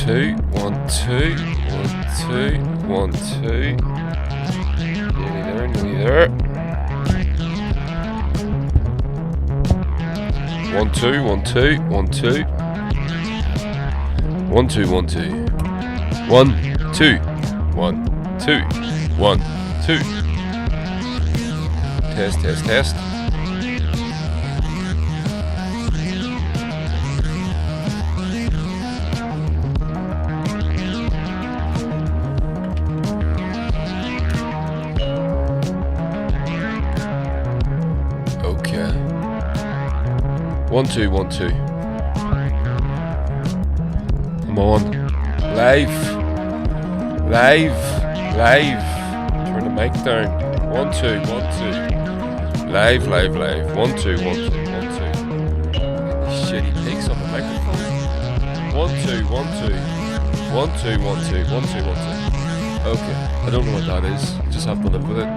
two, 1 2, 1 2, 1 2. Nearly there. 1 2, 1 2, 1 2. 1 2, 1 2. 1 2, 1 2, 1 2. Test. Okay. 1 2, 1 2. Come on. Live. Turn the mic down. 1 2, 1 2. Live. 1 2, 1 2, 1 2. Shitty pigs on the microphone. 1 2, 1 2. 1 2, 1 2, 1 2, 1 2. Okay. I don't know what that is. Just have to live with it.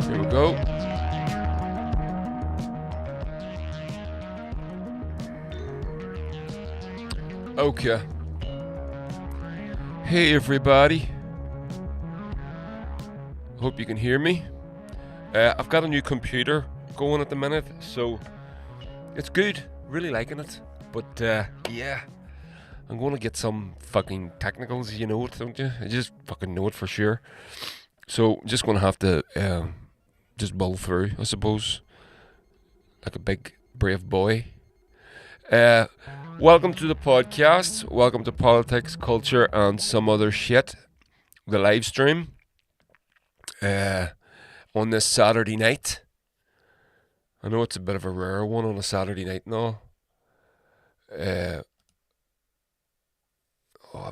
Here we go. Okay. Hey everybody. Hope you can hear me. I've got a new computer going at the minute, so it's good. Really liking it. But yeah, I'm going to get some fucking technicals. You know it, don't you? I just fucking know it for sure. So I'm just going to have to just mull through, I suppose, like a big brave boy. Welcome to the podcast. Welcome to Politics, Culture, and Some Other Shit. The live stream on this Saturday night. I know it's a bit of a rare one on a Saturday night now. A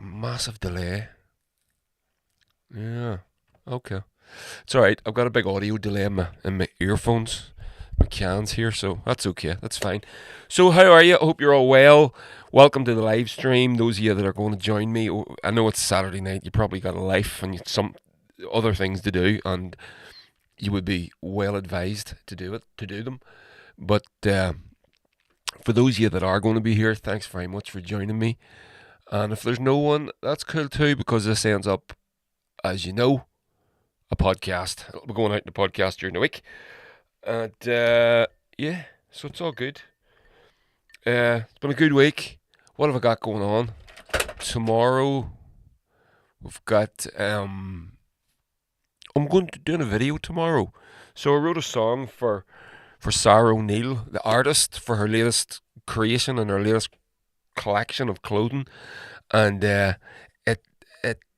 massive delay. Yeah, okay. It's alright. I've got a big audio delay in my earphones. My cans here, so that's okay. That's fine. So how are you? I hope you're all well. Welcome to the live stream. Those of you that are going to join me, I know it's Saturday night. You probably got a life and some other things to do, and you would be well advised to do them. But for those of you that are going to be here, thanks very much for joining me. And if there's no one, that's cool too, because this ends up, as you know, a podcast. It'll be going out in the podcast during the week. And yeah, so it's all good. It's been a good week. What have I got going on? Tomorrow we've got I'm going to do a video tomorrow. So I wrote a song for Sarah O'Neill, the artist, for her latest creation and her latest collection of clothing, and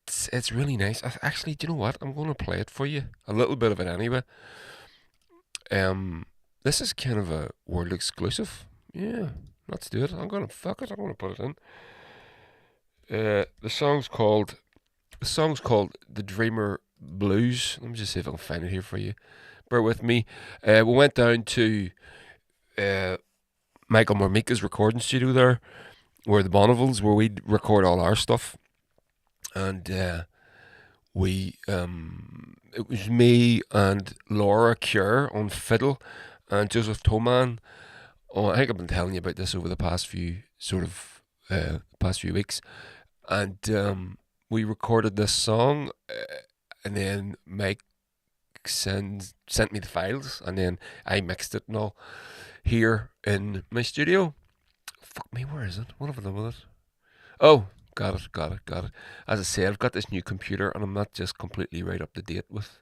it's really nice. Actually, do you know what? I'm going to play it for you, a little bit of it anyway. This is kind of a world exclusive. Yeah, let's do it. I'm gonna put it in. The song's called The Dreamer Blues. Let me just see if I can find it here for you. Bear with me. We went down to Michael Mormika's recording studio there, where the Bonnevilles, where we record all our stuff, and it was me and Laura Cure on fiddle, and Joseph Toman. Oh, I think I've been telling you about this over the past few weeks, and we recorded this song, and then Mike sent me the files, and then I mixed it and all here in my studio. Fuck me, where is it? What have I done with it? Oh, got it. As I said, I've got this new computer, and I'm not just completely right up to date with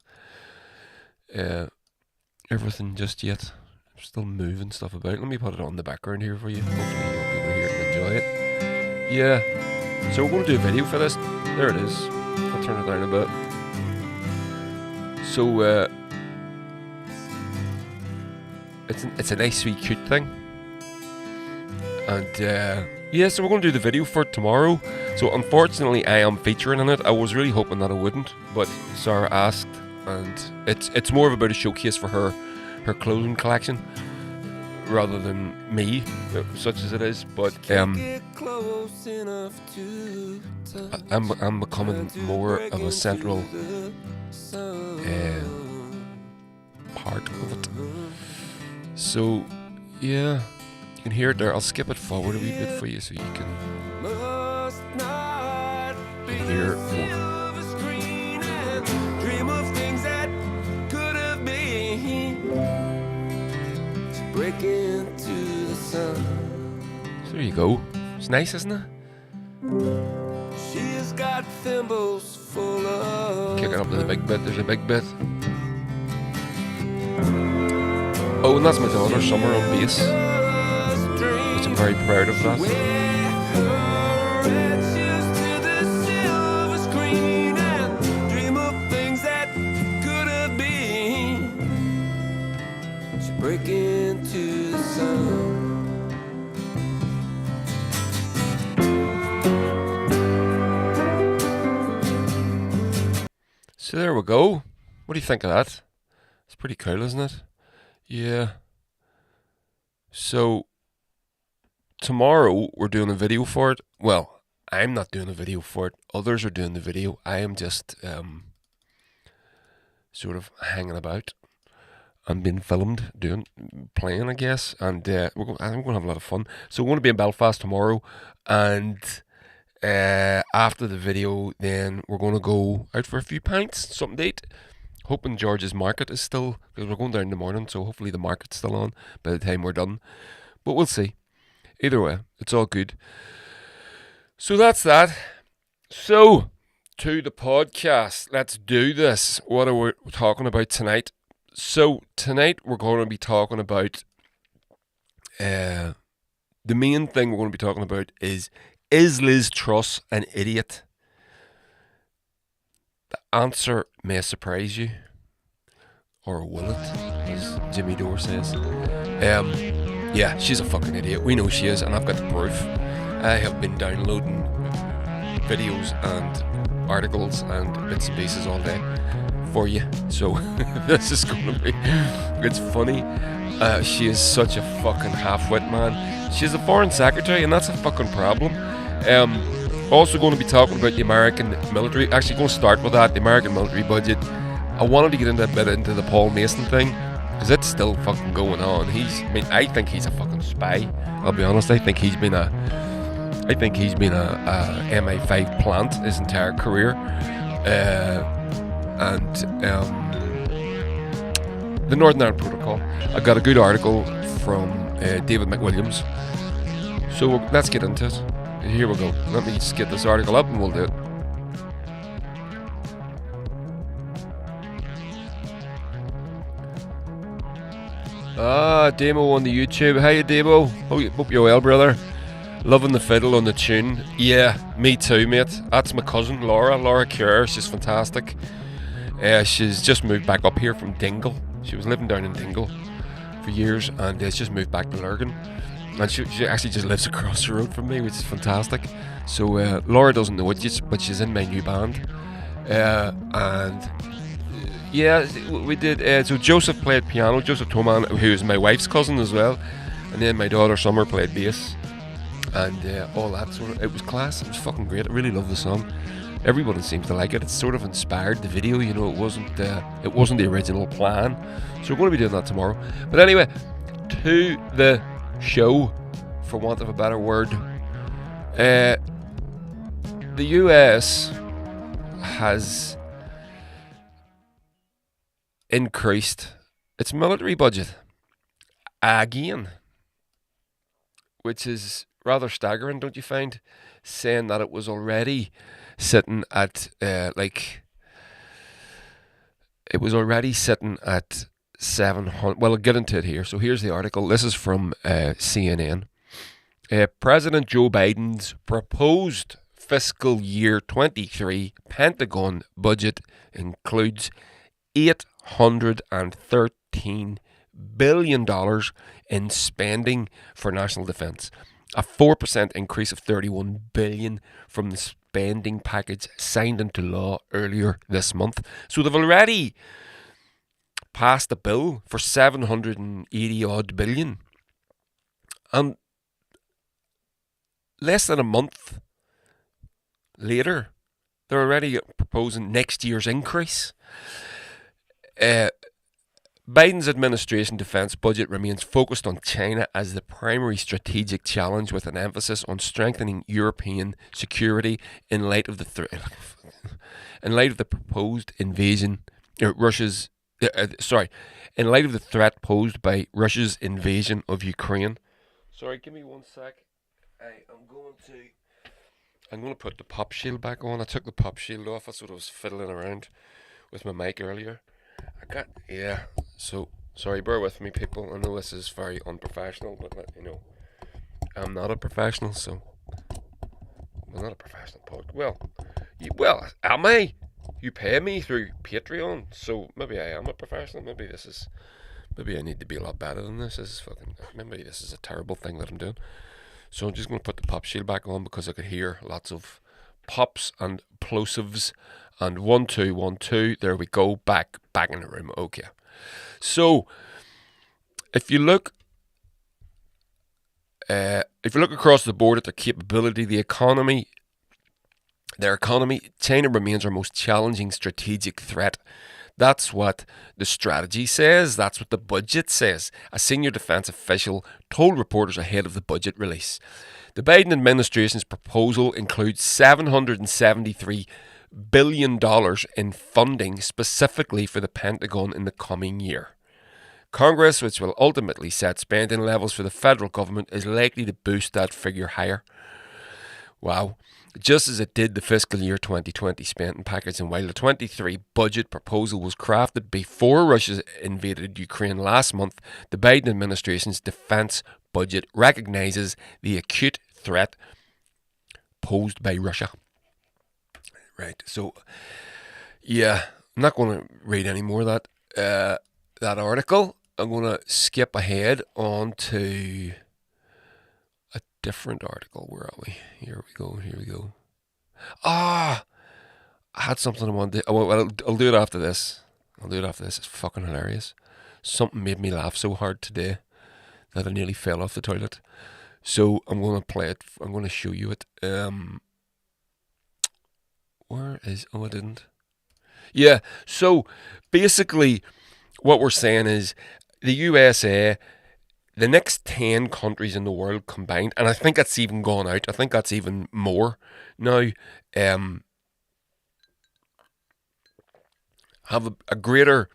everything just yet. I'm still moving stuff about. Let me put it on the background here for you. Hopefully you'll be able to hear it and enjoy it. Yeah. So we're going to do a video for this. There it is. I'll turn it down a bit. So it's a nice, sweet, cute thing. And yeah, so we're going to do the video for it tomorrow. So unfortunately, I am featuring in it. I was really hoping that I wouldn't, but Sarah asked, and it's more of about a showcase for her clothing collection rather than me, such as it is. But I'm becoming more of a central part of it. So yeah, You can hear it there. I'll skip it forward a wee bit for you so you can hear more. Dream of things that could have been. Break into the sun. So there you go. It's nice, isn't it? She's got thimbles full of. Kick it up to the big bit. There's a big bit. Oh, and that's my daughter, Summer, on bass. Which I'm very proud of that. Break into the sun. So there we go. What do you think of that? It's pretty cool, isn't it? Yeah. So tomorrow we're doing a video for it. Well, I'm not doing a video for it. Others are doing the video. I am just sort of hanging about. I'm being filmed, playing, I guess, and I'm going to have a lot of fun. So we're going to be in Belfast tomorrow, and after the video, then we're going to go out for a few pints, something to eat. Hoping George's Market is still, because we're going down in the morning, so hopefully the market's still on by the time we're done. But we'll see. Either way, it's all good. So that's that. So, to the podcast. Let's do this. What are we talking about tonight? So tonight we're going to be talking about the main thing we're going to be talking about is Liz Truss an idiot? The answer may surprise you, or will it, as Jimmy Dore says. Yeah, she's a fucking idiot. We know she is, and I've got the proof. I have been downloading videos and articles and bits and pieces all day for you, so this is going to be, it's funny. She is such a fucking halfwit, man. She's a foreign secretary, and that's a fucking problem. Also going to be talking about the American military. Actually going to start with that, the American military budget. I wanted to get into a bit into the Paul Mason thing, because it's still fucking going on. I think he's a fucking spy. I'll be honest, I think he's been a MI5 plant his entire career. And the Northern Ireland Protocol. I got a good article from David McWilliams. So let's get into it. Here we go. Let me just get this article up and we'll do it. Demo on the YouTube. How you, Demo? Hope you're well, brother. Loving the fiddle on the tune. Yeah, me too, mate. That's my cousin, Laura Cure. She's fantastic. She's just moved back up here from Dingle. She was living down in Dingle for years, and she's just moved back to Lurgan. And she actually just lives across the road from me, which is fantastic. So Laura doesn't know it yet, but she's in my new band. And yeah, we did. So Joseph played piano. Joseph Toman, who is my wife's cousin as well. And then my daughter Summer played bass. And all that sort of, it was class. It was fucking great. I really love the song. Everybody seems to like it. It's sort of inspired the video. You know, it wasn't the original plan. So we're going to be doing that tomorrow. But anyway, to the show, for want of a better word. The US has increased its military budget again, which is rather staggering, don't you find? Saying that it was already sitting at it was already sitting at 700. Well, I'll get into it here. So here's the article. This is from CNN. President Joe Biden's proposed fiscal year 23 Pentagon budget includes $813 billion in spending for national defense, a 4% increase of $31 billion from the spending package signed into law earlier this month. So they've already passed a bill for 780 odd billion, and less than a month later they're already proposing next year's increase. Biden's administration defense budget remains focused on China as the primary strategic challenge, with an emphasis on strengthening European security in light of the in light of the proposed invasion, Russia's in light of the threat posed by Russia's invasion of Ukraine. Sorry, give me one sec. I'm going to put the pop shield back on. I took the pop shield off. That's what I was fiddling around with my mic earlier. So sorry, bear with me, people. I know this is very unprofessional, but I'm not a professional, so I'm not a professional pod. Well, am I? You pay me through Patreon, so maybe I am a professional. Maybe I need to be a lot better than this. Maybe this is a terrible thing that I'm doing. So I'm just going to put the pop shield back on because I could hear lots of pops and plosives. And 1 2 1 2. There we go. Back in the room. Okay. So if you look across the board at their capability, their economy, China remains our most challenging strategic threat. That's what the strategy says. That's what the budget says. A senior defense official told reporters ahead of the budget release. The Biden administration's proposal includes $773 billion in funding specifically for the Pentagon in the coming year. Congress, which will ultimately set spending levels for the federal government, is likely to boost that figure higher. Wow. Just as it did the fiscal year 2020 spending package, and while the 23 budget proposal was crafted before Russia invaded Ukraine last month, the Biden administration's defense budget recognizes the acute threat posed by Russia. Right, so yeah, I'm not going to read any more of that article. I'm going to skip ahead on to a different article. Where are we? Here we go. I had something I wanted to... I'll do it after this. It's fucking hilarious. Something made me laugh so hard today that I nearly fell off the toilet. So I'm going to play it. I'm going to show you it. I didn't. Yeah, so basically what we're saying is the USA, the next 10 countries in the world combined, and I think that's even gone out. I think that's even more now, have a greater,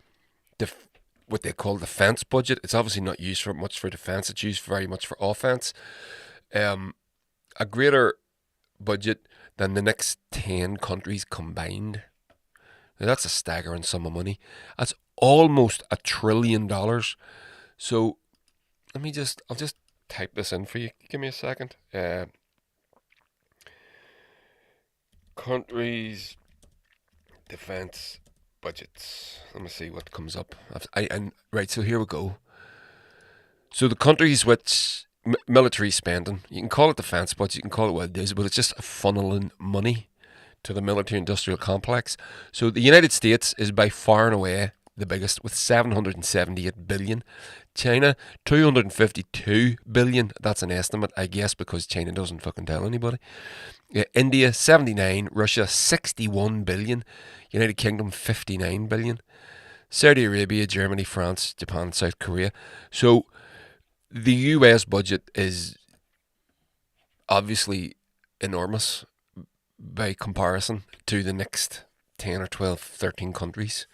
what they call defense budget. It's obviously not used for much for defense. It's used very much for offense. A greater budget than the next 10 countries combined. Now, that's a staggering sum of money. That's almost $1 trillion. So I'll just type this in for you. Give me a second. Countries' defense budgets. Let me see what comes up. Right, so here we go. So the countries which military spending, you can call it defense budget, you can call it what it is, but it's just funneling money to the military industrial complex. So the United States is by far and away the biggest with 778 billion. China 252 billion. That's an estimate, I guess, because China doesn't fucking tell anybody. India 79, Russia 61 billion, United Kingdom 59 billion, Saudi Arabia, Germany, France, Japan, South Korea. So the US budget is obviously enormous by comparison to the next 10 or 12, 13 countries.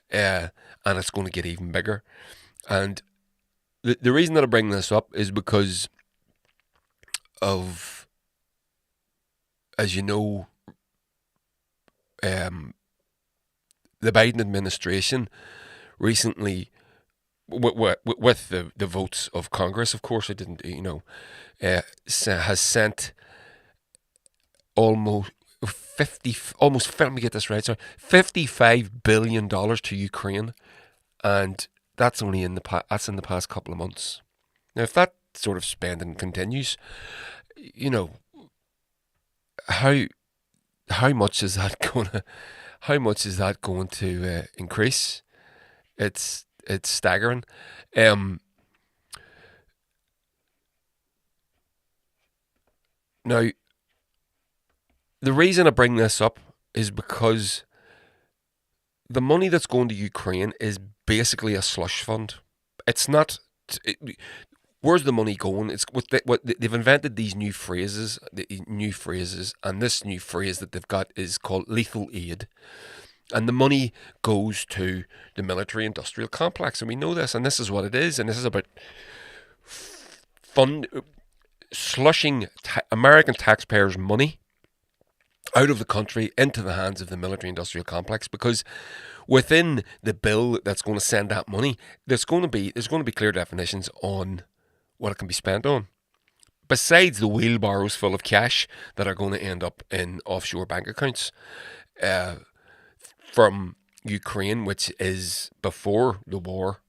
And it's going to get even bigger. And the reason that I bring this up is because of, as you know, the Biden administration recently, with the votes of Congress, of course, it didn't, has sent almost let me get this right, sorry, $55 billion to Ukraine, and that's only in the past couple of months. Now, if that sort of spending continues, how much is that going to increase? It's staggering. Now, the reason I bring this up is because the money that's going to Ukraine is basically a slush fund. It's not. Where's the money going? It's they've invented these new phrases, and this new phrase that they've got is called lethal aid, and the money goes to the military-industrial complex, and we know this, and this is what it is, and this is about fund slushing American taxpayers' money out of the country into the hands of the military-industrial complex, because within the bill that's going to send that money, there's going to be clear definitions on what it can be spent on. Besides the wheelbarrows full of cash that are going to end up in offshore bank accounts from Ukraine, which is, before the war,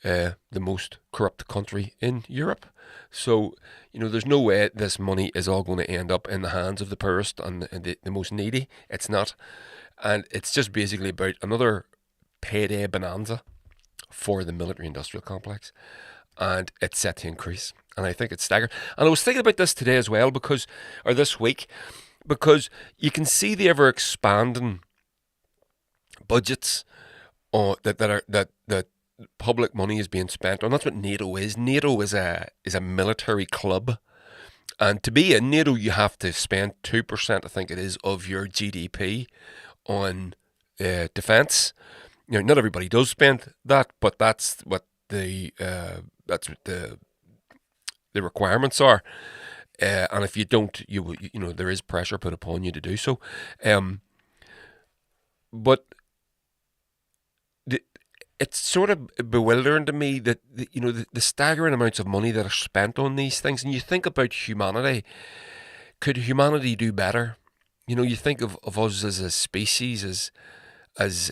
the most corrupt country in Europe. So, there's no way this money is all going to end up in the hands of the poorest and the most needy. It's not. And it's just basically about another payday bonanza for the military-industrial complex. And it's set to increase. And I think it's staggering. And I was thinking about this today as well, this week, because you can see the ever-expanding budgets that public money is being spent on. That's what NATO is. NATO is a military club, and to be in NATO, you have to spend 2%, I think it is, of your GDP on defence. Not everybody does spend that, but that's what the requirements are. And if you don't, there is pressure put upon you to do so. But it's sort of bewildering to me that the staggering amounts of money that are spent on these things. And you think about humanity. Could humanity do better? You think of us as a species, as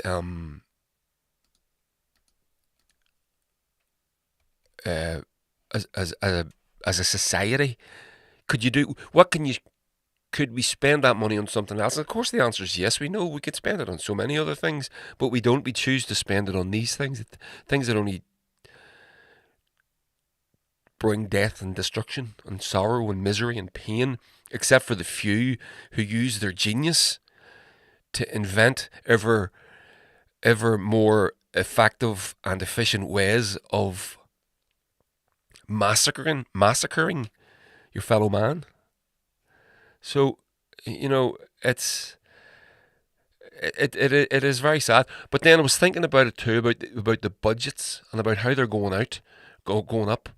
a society. Could we spend that money on something else? And of course the answer is yes. We know we could spend it on so many other things, but we don't. We choose to spend it on these things that only bring death and destruction and sorrow and misery and pain, except for the few who use their genius to invent ever more effective and efficient ways of massacring your fellow man. So, it is very sad. But then I was thinking about it too, about the budgets and about how they're going up.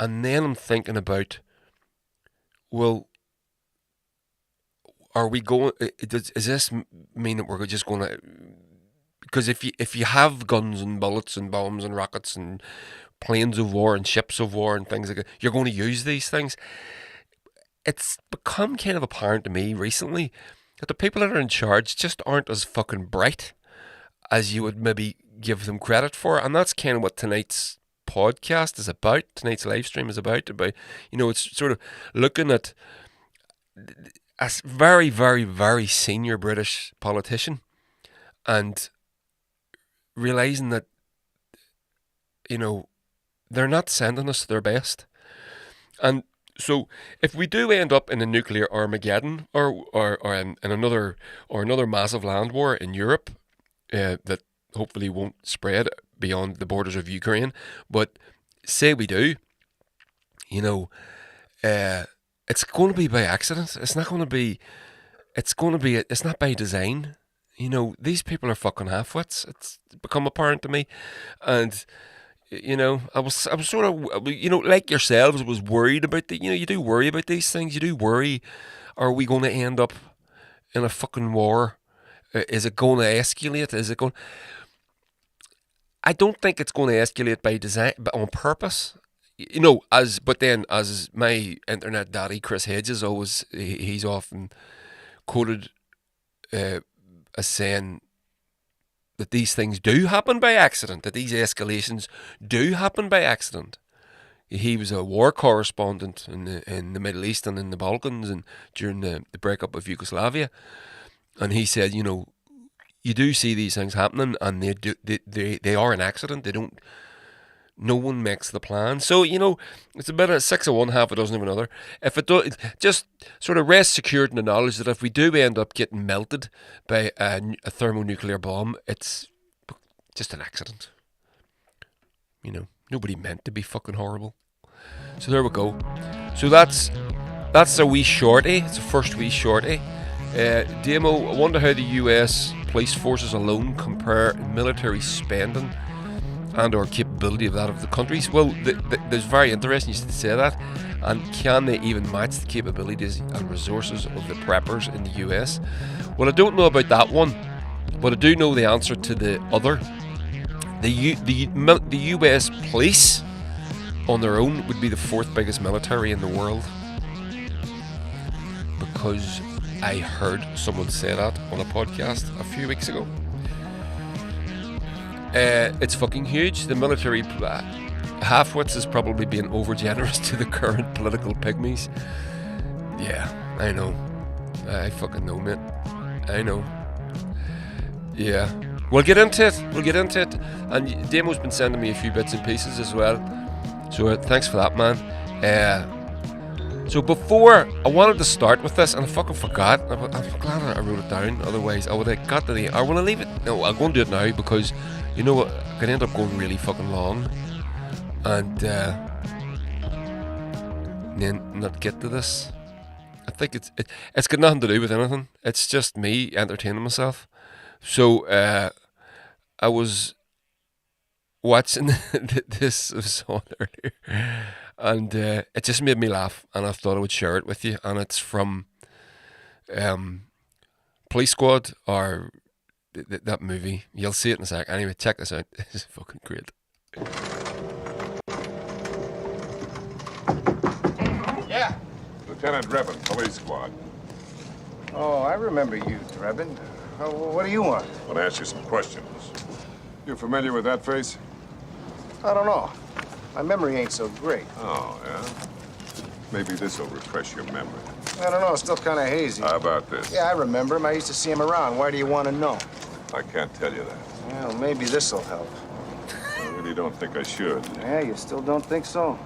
And then I'm thinking about, well, are we going? Does this mean that we're just going to? Because if you have guns and bullets and bombs and rockets and planes of war and ships of war and things like that, you're going to use these things. It's become kind of apparent to me recently that the people that are in charge just aren't as fucking bright as you would maybe give them credit for. And that's kind of what tonight's podcast is about. Tonight's live stream is about, it's sort of looking at a very, very, very senior British politician and realising that, they're not sending us their best. And so if we do end up in a nuclear Armageddon or in another massive land war in Europe that hopefully won't spread beyond the borders of Ukraine, but say we do, it's going to be by accident. It's not by design. These people are fucking halfwits. It's become apparent to me. And I was sort of, like yourselves, was worried about you do worry about these things. You do worry, are we going to end up in a fucking war? Is it going to escalate? I don't think it's going to escalate by design, but on purpose. But then as my internet daddy, Chris Hedges, he's often quoted as saying that these things do happen by accident, that these escalations do happen by accident. He was a war correspondent in the Middle East and in the Balkans and during the breakup of Yugoslavia, and he said, you do see these things happening, and they are an accident. They don't. No one makes the plan. So, it's a bit of 6 of one, half a dozen of another. If it does, just sort of rest secured in the knowledge that if we do end up getting melted by a thermonuclear bomb, it's just an accident. You know, nobody meant to be fucking horrible. So there we go. So that's a wee shorty. It's a first wee shorty. Demo, I wonder how the US police forces alone compare military spending and or capability of that of the countries. Well, there's very interesting you should say that. And can they even match the capabilities and resources of the preppers in the US? Well, I don't know about that one, but I do know the answer to the other. The US police on their own would be the 4th biggest military in the world, because I heard someone say that on a podcast a few weeks ago. It's fucking huge. The military halfwits is probably being over generous to the current political pygmies. Yeah, I know. I fucking know, mate. I know. Yeah. We'll get into it. And Damo's been sending me a few bits and pieces as well. So thanks for that, man. So before, I wanted to start with this, and I fucking forgot. I'm glad I wrote it down. Otherwise, I would have got to the... I want to leave it... No, I'm going to do it now, because, you know what, I could end up going really fucking long. And then not get to this. I think it's got nothing to do with anything. It's just me entertaining myself. So, I was watching this song earlier, and it just made me laugh, and I thought I would share it with you. And it's from Police Squad, or that movie. You'll see it in a sec. Anyway, check this out. It's fucking great. Yeah. Lieutenant Drebin, Police Squad. Oh, I remember you, Drebin. What do you want? I want to ask you some questions. You familiar with that face? I don't know. My memory ain't so great. Oh, yeah? Maybe this will refresh your memory. I don't know. It's still kind of hazy. How about this? Yeah, I remember him. I used to see him around. Why do you want to know? I can't tell you that. Well, maybe this'll help. I really don't think I should. Yeah, you still don't think so?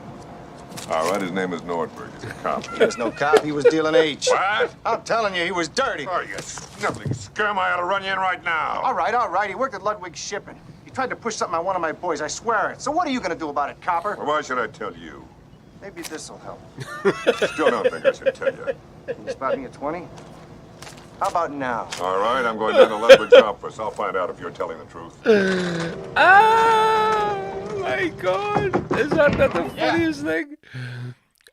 All right, his name is Nordberg. He's a cop. He was no cop. He was dealing H. What? I'm telling you, he was dirty. Oh, you sniveling scum. I ought to run you in right now. All right. He worked at Ludwig Shipping. He tried to push something on one of my boys. I swear it. So what are you going to do about it, copper? Well, why should I tell you? Maybe this'll help. Still don't think I should tell you. Can you spot me at 20? How about now? All right, I'm going down to Ludwig's office. I'll find out if you're telling the truth. Oh my god! Is that not the funniest thing?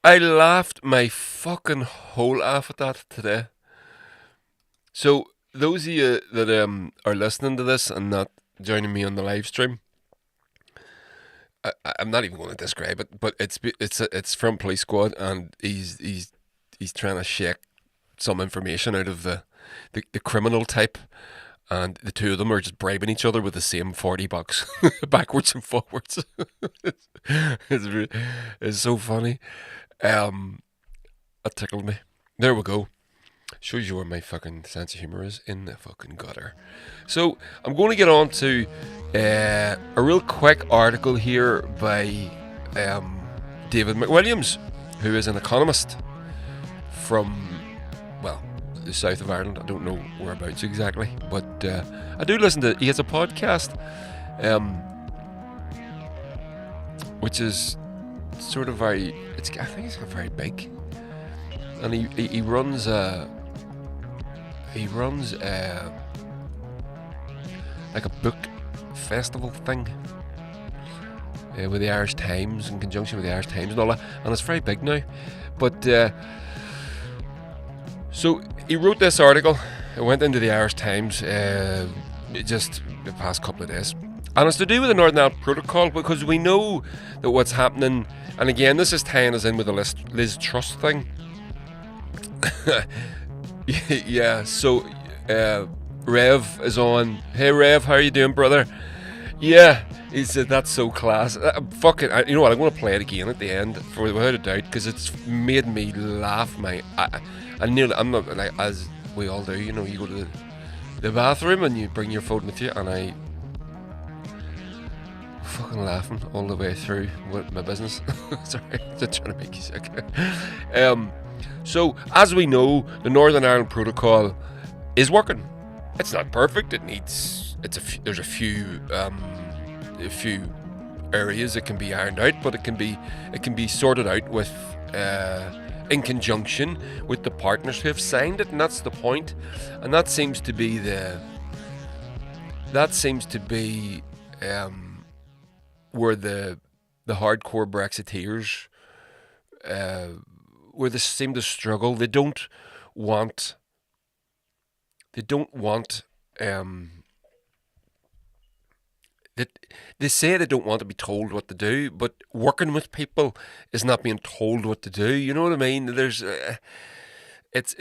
I laughed my fucking whole off at that today. So those of you that are listening to this and not joining me on the live stream, I'm not even going to describe it, but it's from Police Squad, and he's trying to shake some information out of the criminal type, and the two of them are just bribing each other with the same $40 backwards and forwards. It's so funny. That tickled me. There we go. Shows you where my fucking sense of humour is, in the fucking gutter. So I'm going to get on to a real quick article here by David McWilliams, who is an economist from, well, the south of Ireland. I don't know whereabouts exactly, but I do listen to. He has a podcast, which is sort of very. I think it's very big, and he runs like a book festival thing with the Irish Times, in conjunction with the Irish Times and all that, and it's very big now. But so he wrote this article. It went into the Irish Times just the past couple of days, and it's to do with the Northern Ireland Protocol, because we know that what's happening, and again this is tying us in with the Liz Truss thing. Yeah, so Rev is on. Hey Rev, how are you doing, brother? Yeah, he said that's so class. You know what? I'm going to play it again at the end, without a doubt, because it's made me laugh. I'm not, like, as we all do. You know, you go to the bathroom and you bring your phone with you, and I fucking laughing all the way through with my business. Sorry, just trying to make you sick. So, as we know, the Northern Ireland Protocol is working. It's not perfect. It needs there's a few areas that can be ironed out, but it can be sorted out with in conjunction with the partners who have signed it, and that's the point. And that seems to be where the hardcore Brexiteers where they seem to struggle. They don't want they say they don't want to be told what to do, but working with people is not being told what to do. You know what I mean? There's it's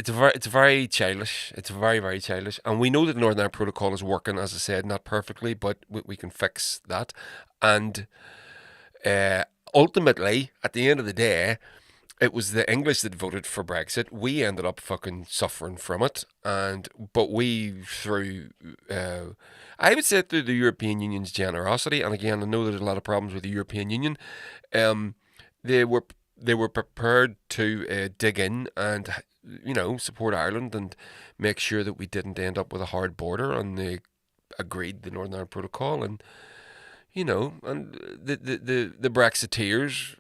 very childish. It's very, very childish, and we know that the Northern Ireland Protocol is working, as I said, not perfectly, but we can fix that. And ultimately, at the end of the day, it was the English that voted for Brexit. We ended up fucking suffering from it, but we through I would say through the European Union's generosity. And again, I know there's a lot of problems with the European Union. They were prepared to dig in and support Ireland and make sure that we didn't end up with a hard border. And they agreed the Northern Ireland Protocol, and and the Brexiteers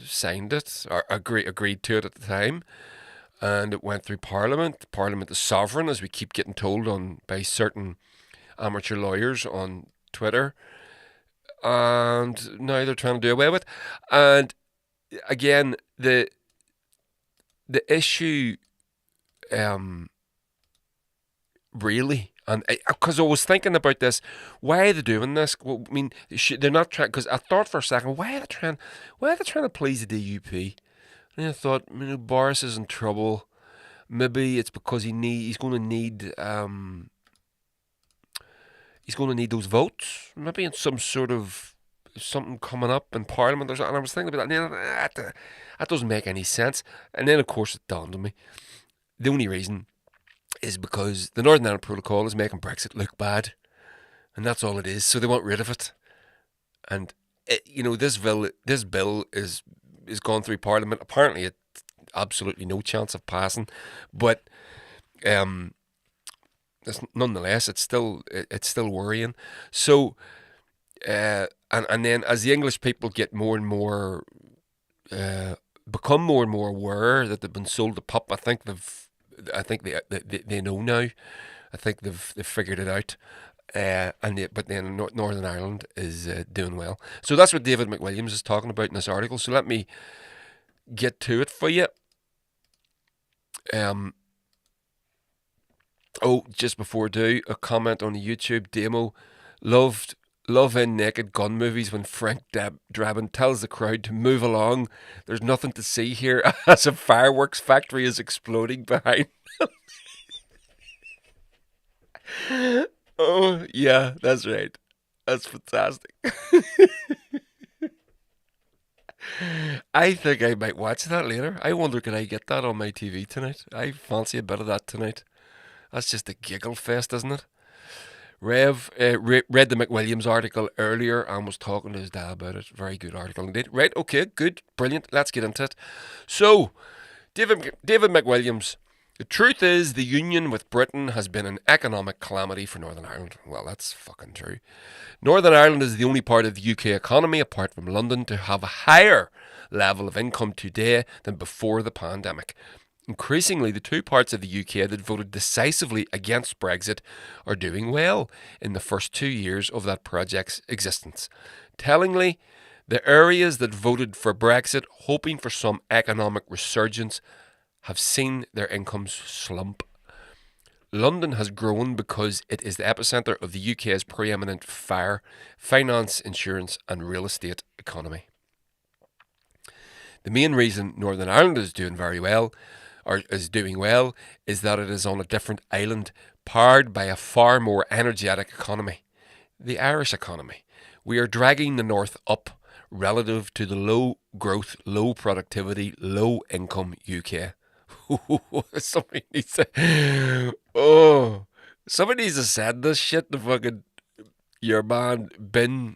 signed it or agreed to it at the time, and it went through Parliament. Parliament is sovereign, as we keep getting told by certain amateur lawyers on Twitter, and now they're trying to do away with. And again, the issue, really. And because I was thinking about this, why are they doing this? Well, I mean, they're not trying. Because I thought for a second, why are they trying to please the DUP? And then I thought, Boris is in trouble. Maybe it's because he's going to need those votes. Maybe it's some sort of something coming up in Parliament or something. And I was thinking about that. And that doesn't make any sense. And then, of course, it dawned on me. The only reason is because the Northern Ireland Protocol is making Brexit look bad, and that's all it is. So they want rid of it, and this bill is gone through Parliament. Apparently, it's absolutely no chance of passing, but nonetheless, it's still worrying. So, and then as the English people get more and more become more and more aware that they've been sold a pup, I think they know now. I think they've figured it out. But then Northern Ireland is doing well. So that's what David McWilliams is talking about in this article. So let me get to it for you. Just before I do, a comment on the YouTube demo. Love in naked gun movies when Frank Drabin tells the crowd to move along. There's nothing to see here as a fireworks factory is exploding behind them. Oh, yeah, that's right. That's fantastic. I think I might watch that later. I wonder, can I get that on my TV tonight? I fancy a bit of that tonight. That's just a giggle fest, isn't it? Rev read the McWilliams article earlier and was talking to his dad about it. Very good article indeed. Right, okay, good, brilliant. Let's get into it. So, David McWilliams. The truth is, the union with Britain has been an economic calamity for Northern Ireland. Well, that's fucking true. Northern Ireland is the only part of the UK economy, apart from London, to have a higher level of income today than before the pandemic. Increasingly, the two parts of the UK that voted decisively against Brexit are doing well in the first 2 years of that project's existence. Tellingly, the areas that voted for Brexit, hoping for some economic resurgence, have seen their incomes slump. London has grown because it is the epicentre of the UK's preeminent fire, finance, insurance and real estate economy. The main reason Northern Ireland is doing well is that it is on a different island, powered by a far more energetic economy, the Irish economy. We are dragging the North up relative to the low growth, low productivity, low income UK. Somebody needs to send this shit to fucking your man bin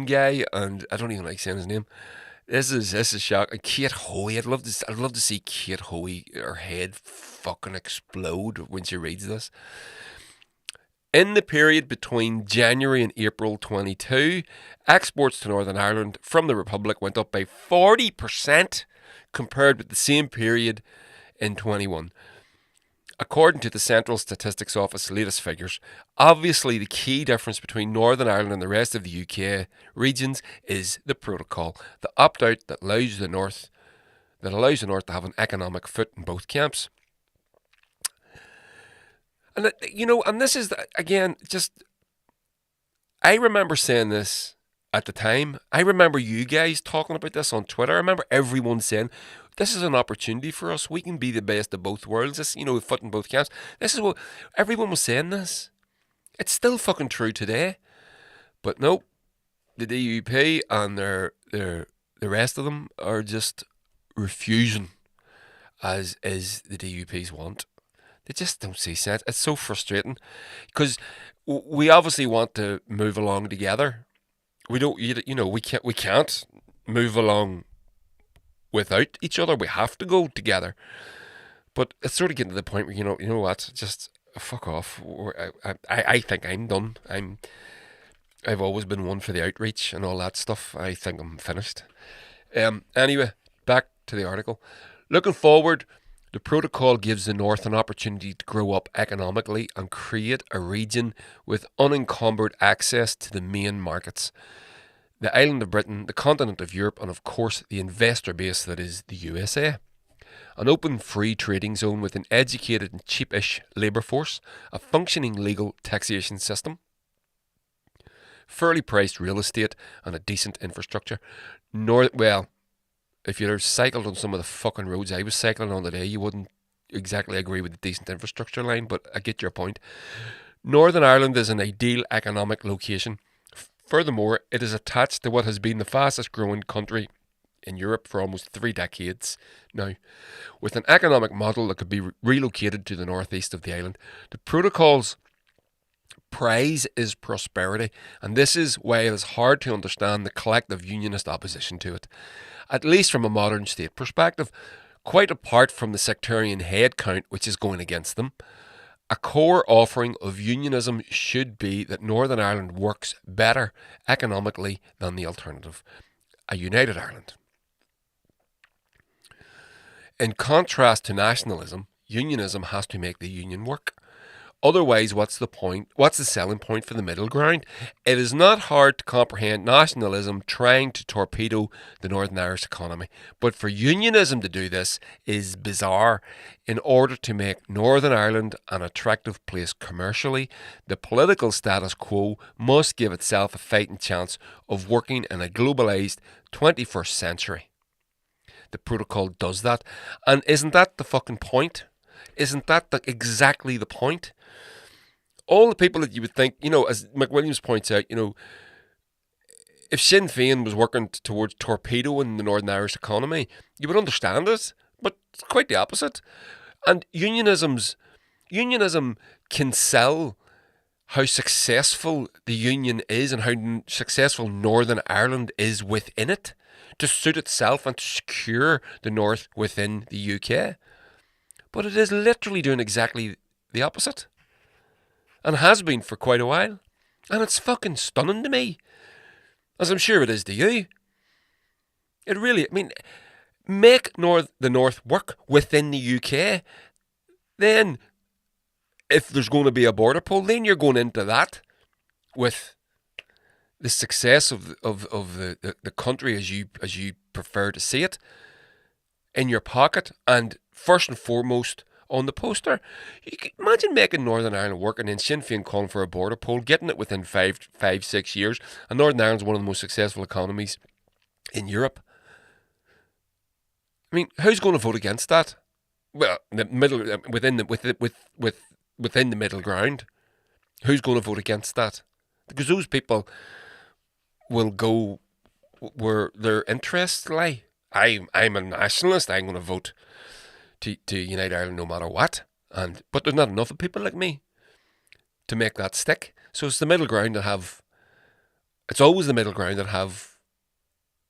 guy, and I don't even like saying his name. This is shocking. Kate Hoey. I'd love to see Kate Hoey, her head fucking explode when she reads this. In the period between January and April 22, exports to Northern Ireland from the Republic went up by 40% compared with the same period in 21. According to the Central Statistics Office latest figures, obviously the key difference between Northern Ireland and the rest of the UK regions is the protocol, the opt-out that allows the North to have an economic foot in both camps. And and this is again just. I remember saying this at the time. I remember you guys talking about this on Twitter. I remember everyone saying, "This is an opportunity for us. We can be the best of both worlds. This, foot in both camps." This is what everyone was saying. This, it's still fucking true today. But nope, the DUP and the rest of them are just refusing, as is the DUP's want. They just don't see sense. It's so frustrating because we obviously want to move along together. We don't, we can't move along without each other. We have to go together. But it's sort of getting to the point where you know what, just fuck off. I think I'm done. I've always been one for the outreach and all that stuff. I think I'm finished. Anyway, back to the article. Looking forward, the protocol gives the North an opportunity to grow up economically and create a region with unencumbered access to the main markets. The island of Britain, the continent of Europe, and of course the investor base that is the USA. An open free trading zone with an educated and cheapish labour force, a functioning legal taxation system, fairly priced real estate, and a decent infrastructure. If you'd cycled on some of the fucking roads I was cycling on today, you wouldn't exactly agree with the decent infrastructure line, but I get your point. Northern Ireland is an ideal economic location. Furthermore, it is attached to what has been the fastest growing country in Europe for almost 3 decades now. With an economic model that could be relocated to the northeast of the island, the protocol's prize is prosperity, and this is why it is hard to understand the collective unionist opposition to it. At least from a modern state perspective, quite apart from the sectarian head count which is going against them. A core offering of unionism should be that Northern Ireland works better economically than the alternative, a united Ireland. In contrast to nationalism, unionism has to make the union work. Otherwise, what's the point? What's the selling point for the middle ground? It is not hard to comprehend nationalism trying to torpedo the Northern Irish economy. But for unionism to do this is bizarre. In order to make Northern Ireland an attractive place commercially, the political status quo must give itself a fighting chance of working in a globalised 21st century. The protocol does that. And isn't that the fucking point? Isn't that exactly the point? All the people that you would think, as McWilliams points out, if Sinn Féin was working towards torpedoing the Northern Irish economy, you would understand it, but it's quite the opposite. And unionism can sell how successful the union is and how successful Northern Ireland is within it to suit itself and to secure the North within the UK. But it is literally doing exactly the opposite. And has been for quite a while. And it's fucking stunning to me. As I'm sure it is to you. It really, make the North work within the UK. Then, if there's going to be a border poll, then you're going into that with the success of the country as you prefer to see it in your pocket, and first and foremost on the poster. You can imagine making Northern Ireland work and then Sinn Féin calling for a border poll, getting it within 6 years, and Northern Ireland's one of the most successful economies in Europe. Who's going to vote against that? Well, the middle within the middle ground. Who's going to vote against that? Because those people will go where their interests lie. I'm a nationalist. I'm going to vote to unite Ireland no matter what. But there's not enough of people like me to make that stick. So it's the middle ground that have. It's always the middle ground that have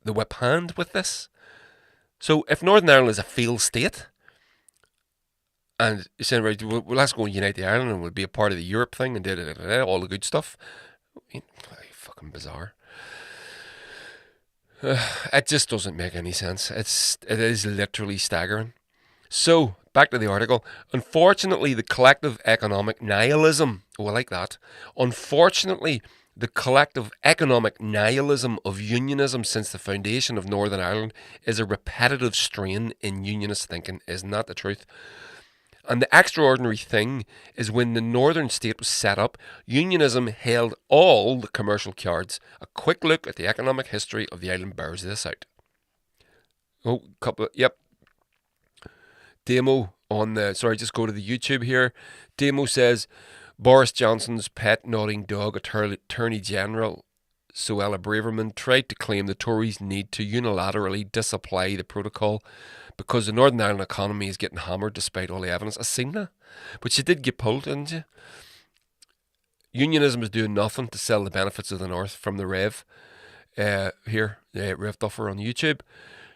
the whip hand with this. So if Northern Ireland is a failed state, And you're saying, right, well, let's go and unite the Ireland and we'll be a part of the Europe thing and all the good stuff. Fucking bizarre. It just doesn't make any sense. It is literally staggering. So, back to the article. Unfortunately, the collective economic nihilism, I like that. Unfortunately, the collective economic nihilism of unionism since the foundation of Northern Ireland is a repetitive strain in unionist thinking. Isn't that the truth? And the extraordinary thing is when the northern state was set up, unionism held all the commercial cards. A quick look at the economic history of the island bears this out. Demo on the, just go to the YouTube here. Demo says, Boris Johnson's pet nodding dog Attorney General Suella Braverman tried to claim the Tories need to unilaterally disapply the protocol because the Northern Ireland economy is getting hammered despite all the evidence. I've seen that. But you did get pulled, didn't you? Unionism is doing nothing to sell the benefits of the North from the Rev. Rev Duffer on YouTube.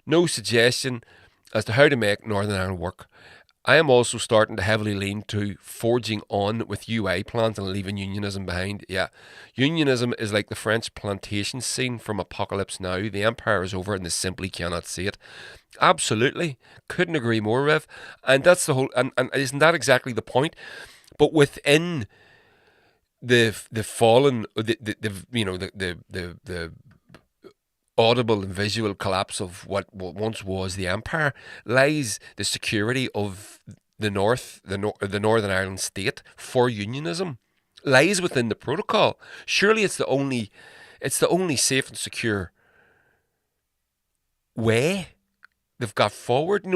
No suggestion as to how to make Northern Ireland work. I am also starting to heavily lean to forging on with UI plans and leaving unionism behind. Yeah, unionism is like the French plantation scene from Apocalypse Now. The empire is over and they simply cannot see it. Absolutely. Couldn't agree more, Rev. And that's the whole, and isn't that exactly the point? But within the fallen, the audible and visual collapse of what once was the empire lies the security of the North, the Northern Ireland state for unionism lies within the protocol. Surely it's the only safe and secure way they've got forward.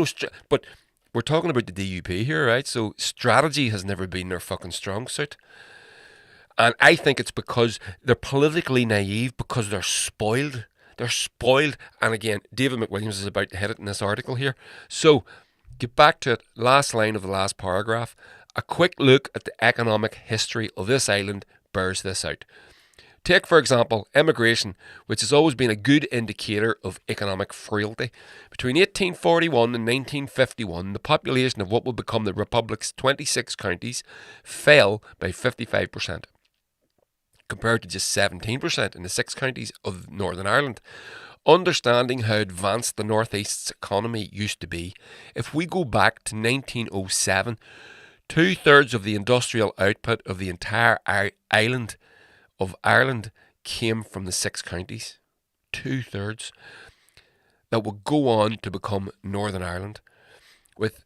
But we're talking about the DUP here, right? So strategy has never been their fucking strong suit. And I think it's because they're politically naive, because they're spoiled. They're spoiled. And again, David McWilliams is about to hit it in this article here. So, get back to it. Last line of the last paragraph. A quick look at the economic history of this island bears this out. Take, for example, immigration, which has always been a good indicator of economic frailty. Between 1841 and 1951, the population of what would become the Republic's 26 counties fell by 55%. Compared to just 17% in the 6 counties of Northern Ireland. Understanding how advanced the North East's economy used to be, if we go back to 1907, 2/3 of the industrial output of the entire island of Ireland came from the 6 counties. 2/3 that would go on to become Northern Ireland, with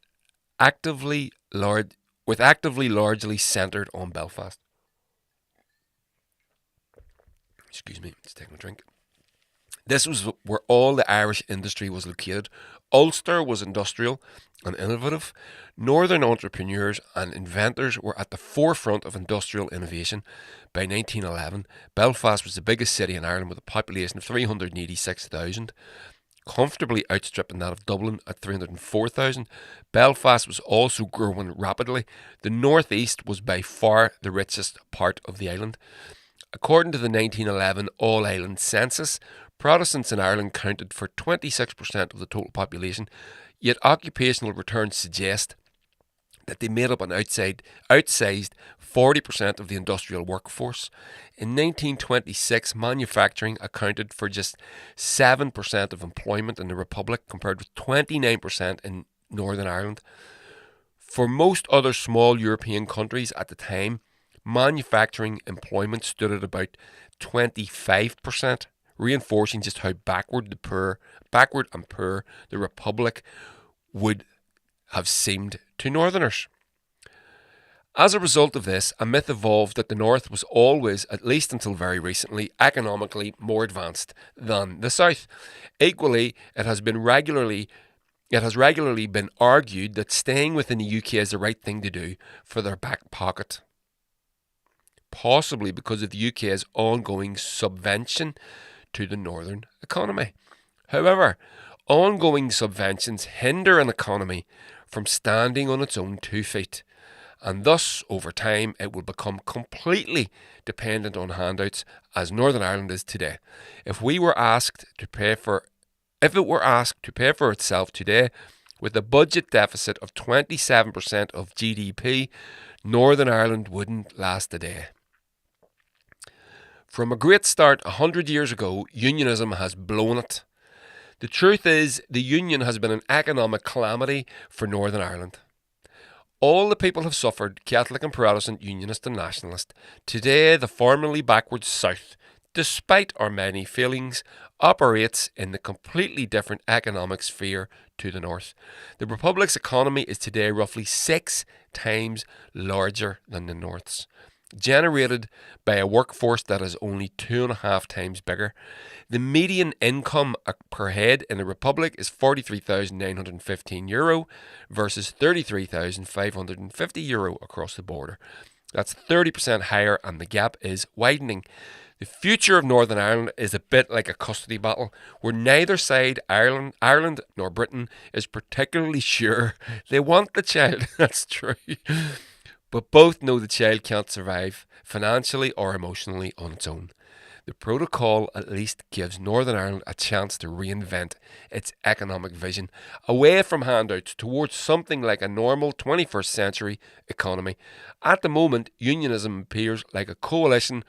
actively largely centred on Belfast. Excuse me, just taking a drink. This was where all the Irish industry was located. Ulster was industrial and innovative. Northern entrepreneurs and inventors were at the forefront of industrial innovation. By 1911, Belfast was the biggest city in Ireland with a population of 386,000, comfortably outstripping that of Dublin at 304,000. Belfast was also growing rapidly. The North East was by far the richest part of the island. According to the 1911 All-Ireland Census, Protestants in Ireland counted for 26% of the total population, yet occupational returns suggest that they made up an outsized 40% of the industrial workforce. In 1926, manufacturing accounted for just 7% of employment in the Republic, compared with 29% in Northern Ireland. For most other small European countries at the time, manufacturing employment stood at about 25%, reinforcing just how backward and poor the Republic would have seemed to Northerners. As a result of this, a myth evolved that the North was always, at least until very recently, economically more advanced than the South. Equally, it has regularly been argued that staying within the UK is the right thing to do for their back pocket. Possibly because of the UK's ongoing subvention to the northern economy. However, ongoing subventions hinder an economy from standing on its own 2 feet, and thus, over time, it will become completely dependent on handouts, as Northern Ireland is today. If it were asked to pay for itself today, With a budget deficit of 27% of GDP, Northern Ireland wouldn't last a day. From a great start 100 years ago, unionism has blown it. The truth is, the union has been an economic calamity for Northern Ireland. All the people have suffered, Catholic and Protestant, Unionist and Nationalist. Today, the formerly backward South, despite our many failings, operates in the completely different economic sphere to the North. The Republic's economy is today roughly 6 times larger than the North's, generated by a workforce that is only 2.5 times bigger. The median income per head in the Republic is €43,915 versus €33,550 across the border. That's 30% higher, and the gap is widening. The future of Northern Ireland is a bit like a custody battle, where neither side, Ireland nor Britain, is particularly sure they want the child. That's true. But both know the child can't survive financially or emotionally on its own. The protocol at least gives Northern Ireland a chance to reinvent its economic vision away from handouts towards something like a normal 21st century economy. At the moment, unionism appears like a coalition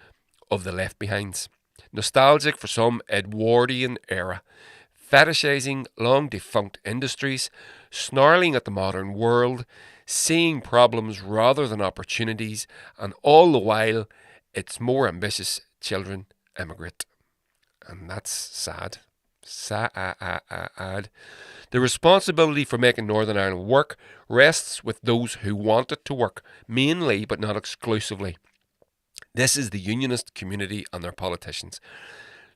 of the left behinds, nostalgic for some Edwardian era, fetishizing long defunct industries, snarling at the modern world, seeing problems rather than opportunities, and all the while its more ambitious children emigrate. And that's sad. Sad. The responsibility for making Northern Ireland work rests with those who want it to work, mainly but not exclusively. This is the unionist community and their politicians.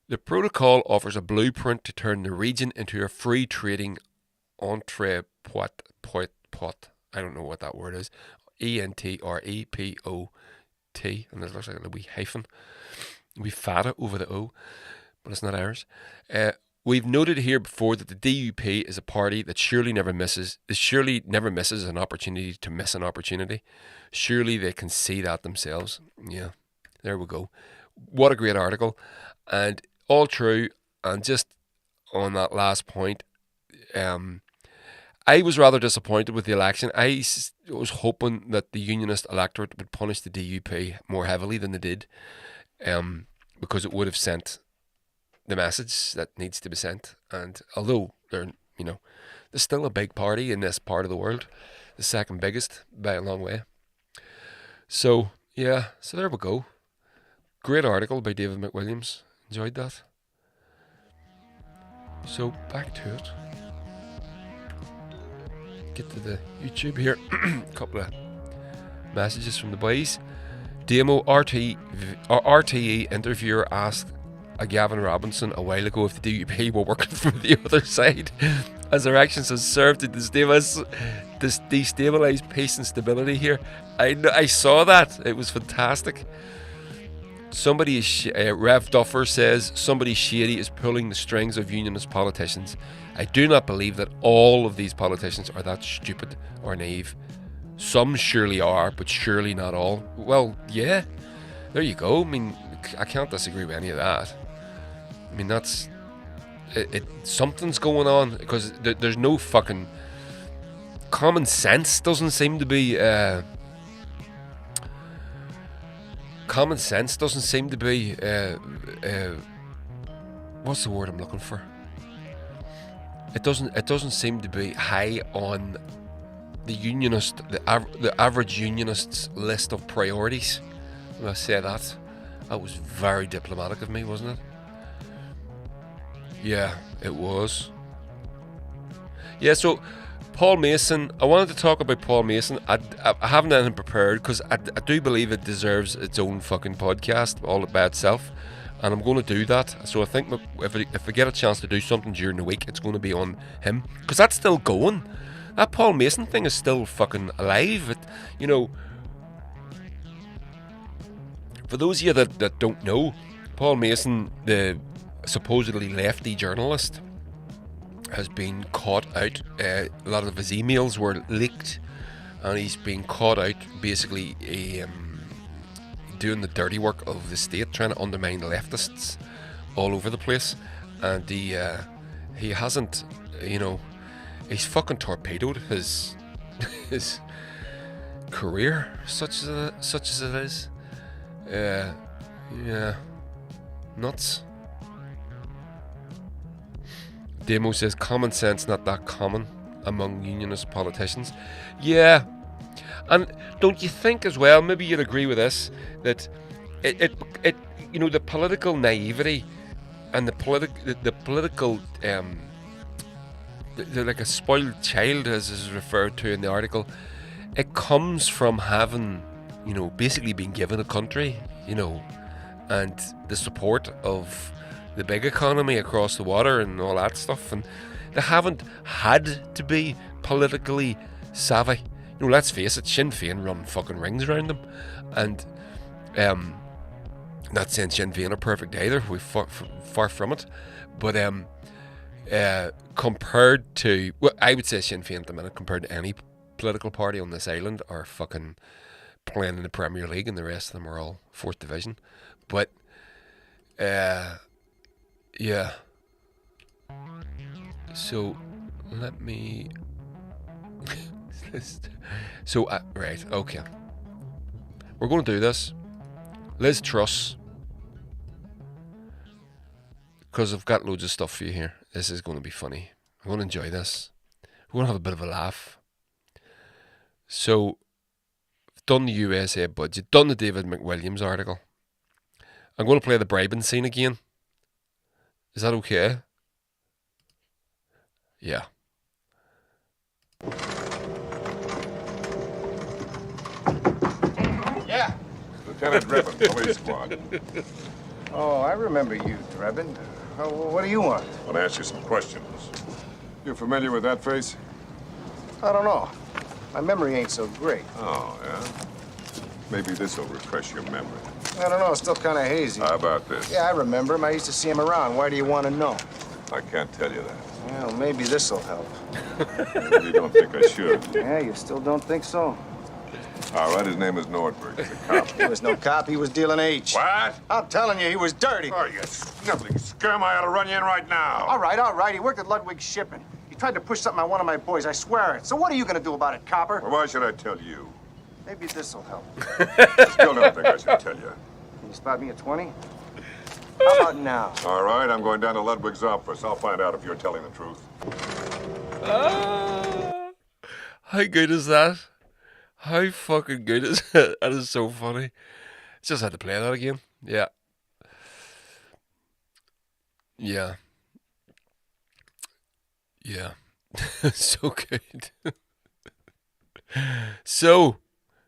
The protocol offers a blueprint to turn the region into a free trading entrepot. I don't know what that word is. ENTREPOT. And it looks like a wee hyphen. We fada over the O, but it's not ours. We've noted here before that the DUP is a party that surely never misses an opportunity to miss an opportunity. Surely they can see that themselves. Yeah, there we go. What a great article. And all true. And just on that last point, I was rather disappointed with the election. I was hoping that the unionist electorate would punish the DUP more heavily than they did, because it would have sent the message that needs to be sent. And although they're still a big party in this part of the world, the second biggest by a long way. So yeah, so there we go. Great article by David McWilliams. Enjoyed that. So back to it. Get to the YouTube here. A couple of messages from the boys. Demo RTE interviewer asked Gavin Robinson a while ago if the DUP were working for the other side, as their actions have served to destabilise peace and stability here. I saw that. It was fantastic. Somebody Rev Duffer says somebody shady is pulling the strings of unionist politicians. I do not believe that all of these politicians are that stupid or naive. Some surely are, but surely not all. Well, yeah, there you go. I mean, I can't disagree with any of that. I mean, that's it. Something's going on, because there's no fucking common sense. Doesn't seem to be. Common sense doesn't seem to be. What's the word I'm looking for? It doesn't seem to be high on the average unionist's list of priorities. When I say that, that was very diplomatic of me, wasn't it? Yeah, it was. Yeah, so Paul Mason, I wanted to talk about Paul Mason. I haven't anything prepared, because I do believe it deserves its own fucking podcast all by itself, and I'm going to do that. So I think if I get a chance to do something during the week, it's going to be on him, because that's still going. That Paul Mason thing is still fucking alive. For those of you that don't know, Paul Mason, the supposedly lefty journalist, has been caught out. A lot of his emails were leaked, and he's been caught out basically doing the dirty work of the state, trying to undermine leftists all over the place. And he hasn't, He's fucking torpedoed his his career, such as it is. Yeah, nuts. Demo says common sense not that common among unionist politicians. Yeah, and don't you think as well? Maybe you'd agree with this that it you know, the political naivety and the political they're like a spoiled child, as is referred to in the article. It comes from having, you know, basically being given a country, you know, and the support of the big economy across the water and all that stuff, and they haven't had to be politically savvy. You know, let's face it, Sinn Féin run fucking rings around them, and not saying Sinn Féin are perfect either. We're far from it, but compared to, well, I would say Sinn Féin at the minute, compared to any political party on this island, are fucking playing in the Premier League, and the rest of them are all 4th division. But yeah. So let me. So right, okay. We're going to do this. Liz Truss, because I've got loads of stuff for you here. This is going to be funny. I'm going to enjoy this. We're going to have a bit of a laugh. So, done the USA budget, done the David McWilliams article. I'm going to play the bribing scene again. Is that okay? Yeah. Yeah. Lieutenant Drebin, police squad. Oh, I remember you, Drebin. What do you want? I want to ask you some questions. You familiar with that face? I don't know. My memory ain't so great. Oh, yeah? Maybe this will refresh your memory. I don't know. It's still kind of hazy. How about this? Yeah, I remember him. I used to see him around. Why do you want to know? I can't tell you that. Well, maybe this'll help. I really don't think I should. Yeah, you still don't think so? All right, his name is Nordberg. He's a cop. He was no cop. He was dealing H. What? I'm telling you, he was dirty. Oh, you sniveling scum. I ought to run you in right now. All right. He worked at Ludwig Shipping. He tried to push something on one of my boys. I swear it. So what are you going to do about it, copper? Well, why should I tell you? Maybe this'll help. I still don't think I should tell you. Can you spot me at 20? How about now? All right, I'm going down to Ludwig's office. I'll find out if you're telling the truth. How good is that? How fucking good is it? That is so funny. Just had to play that again. Yeah. Yeah. Yeah. So good. So,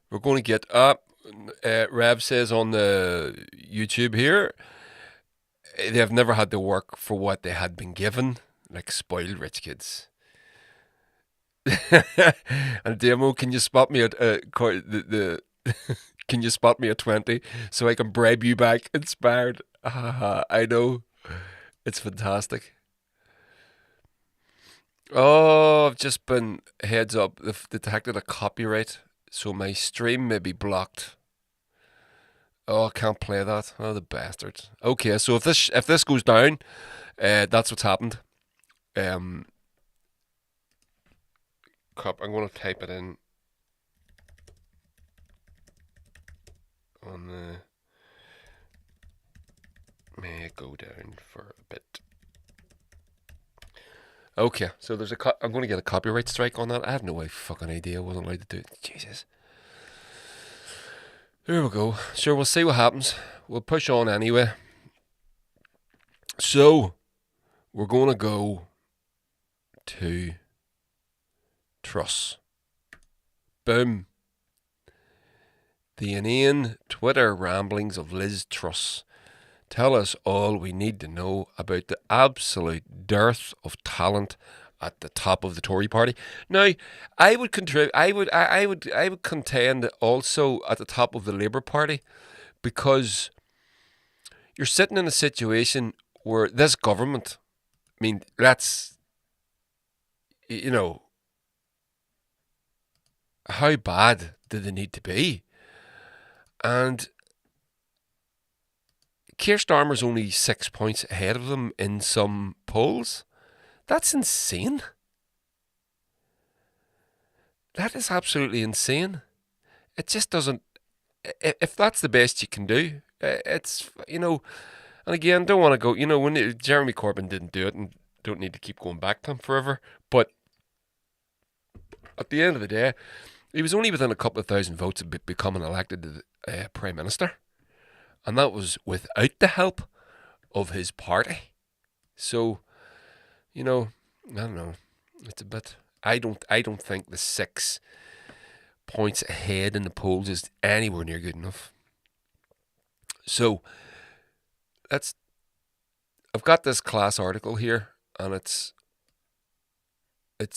we're going to get up. Rev says on the YouTube here, they've never had to work for what they had been given, like spoiled rich kids. And Demo, can you spot me at can you spot me at 20 so I can bribe you back? Inspired. I know. It's fantastic. Oh, I've just been, heads up, they've detected a copyright, so my stream may be blocked. Oh, I can't play that. Oh, the bastards. Okay, so if this goes down, that's what's happened. I'm going to type it in on the. May it go down for a bit. Okay, so there's I'm going to get a copyright strike on that. I had no fucking idea I wasn't allowed to do it. Jesus. There we go. Sure, we'll see what happens. We'll push on anyway. So, we're going to go to Truss. Boom. The inane Twitter ramblings of Liz Truss tell us all we need to know about the absolute dearth of talent at the top of the Tory party. Now, I would contend also at the top of the Labour Party, because you're sitting in a situation where this government, I mean, how bad do they need to be? And Keir Starmer's only 6 points ahead of them in some polls. That's insane. That is absolutely insane. It just doesn't. If that's the best you can do, it's, And again, don't want to go. When Jeremy Corbyn didn't do it, and don't need to keep going back to him forever. But at the end of the day, he was only within a couple of thousand votes of becoming elected to the Prime Minister. And that was without the help of his party. So, I don't know. It's a bit. I don't think the 6 points ahead in the polls is anywhere near good enough. So, I've got this class article here, and it's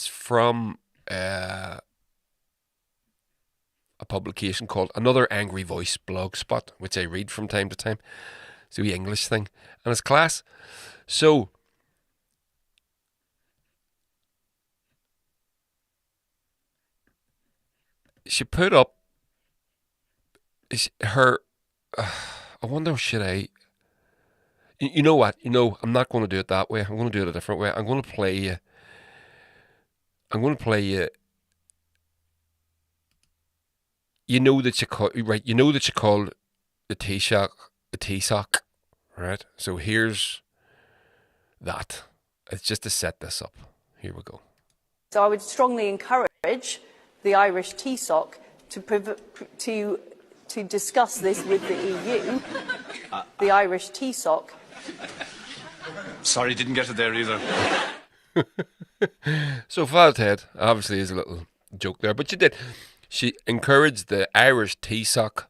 from a publication called Another Angry Voice blogspot, which I read from time to time. It's the English thing, and it's class. So, she put up her. I wonder, should I? You know what? I'm not going to do it that way. I'm going to do it a different way. I'm going to play you. You know that you call right. You know that you call the Taoiseach, right? So here's that. It's just to set this up. Here we go. So I would strongly encourage the Irish Taoiseach to discuss this with the EU. The Irish Taoiseach. Sorry, didn't get it there either. So Ted obviously is a little joke there, but she did. She encouraged the Irish Taoiseach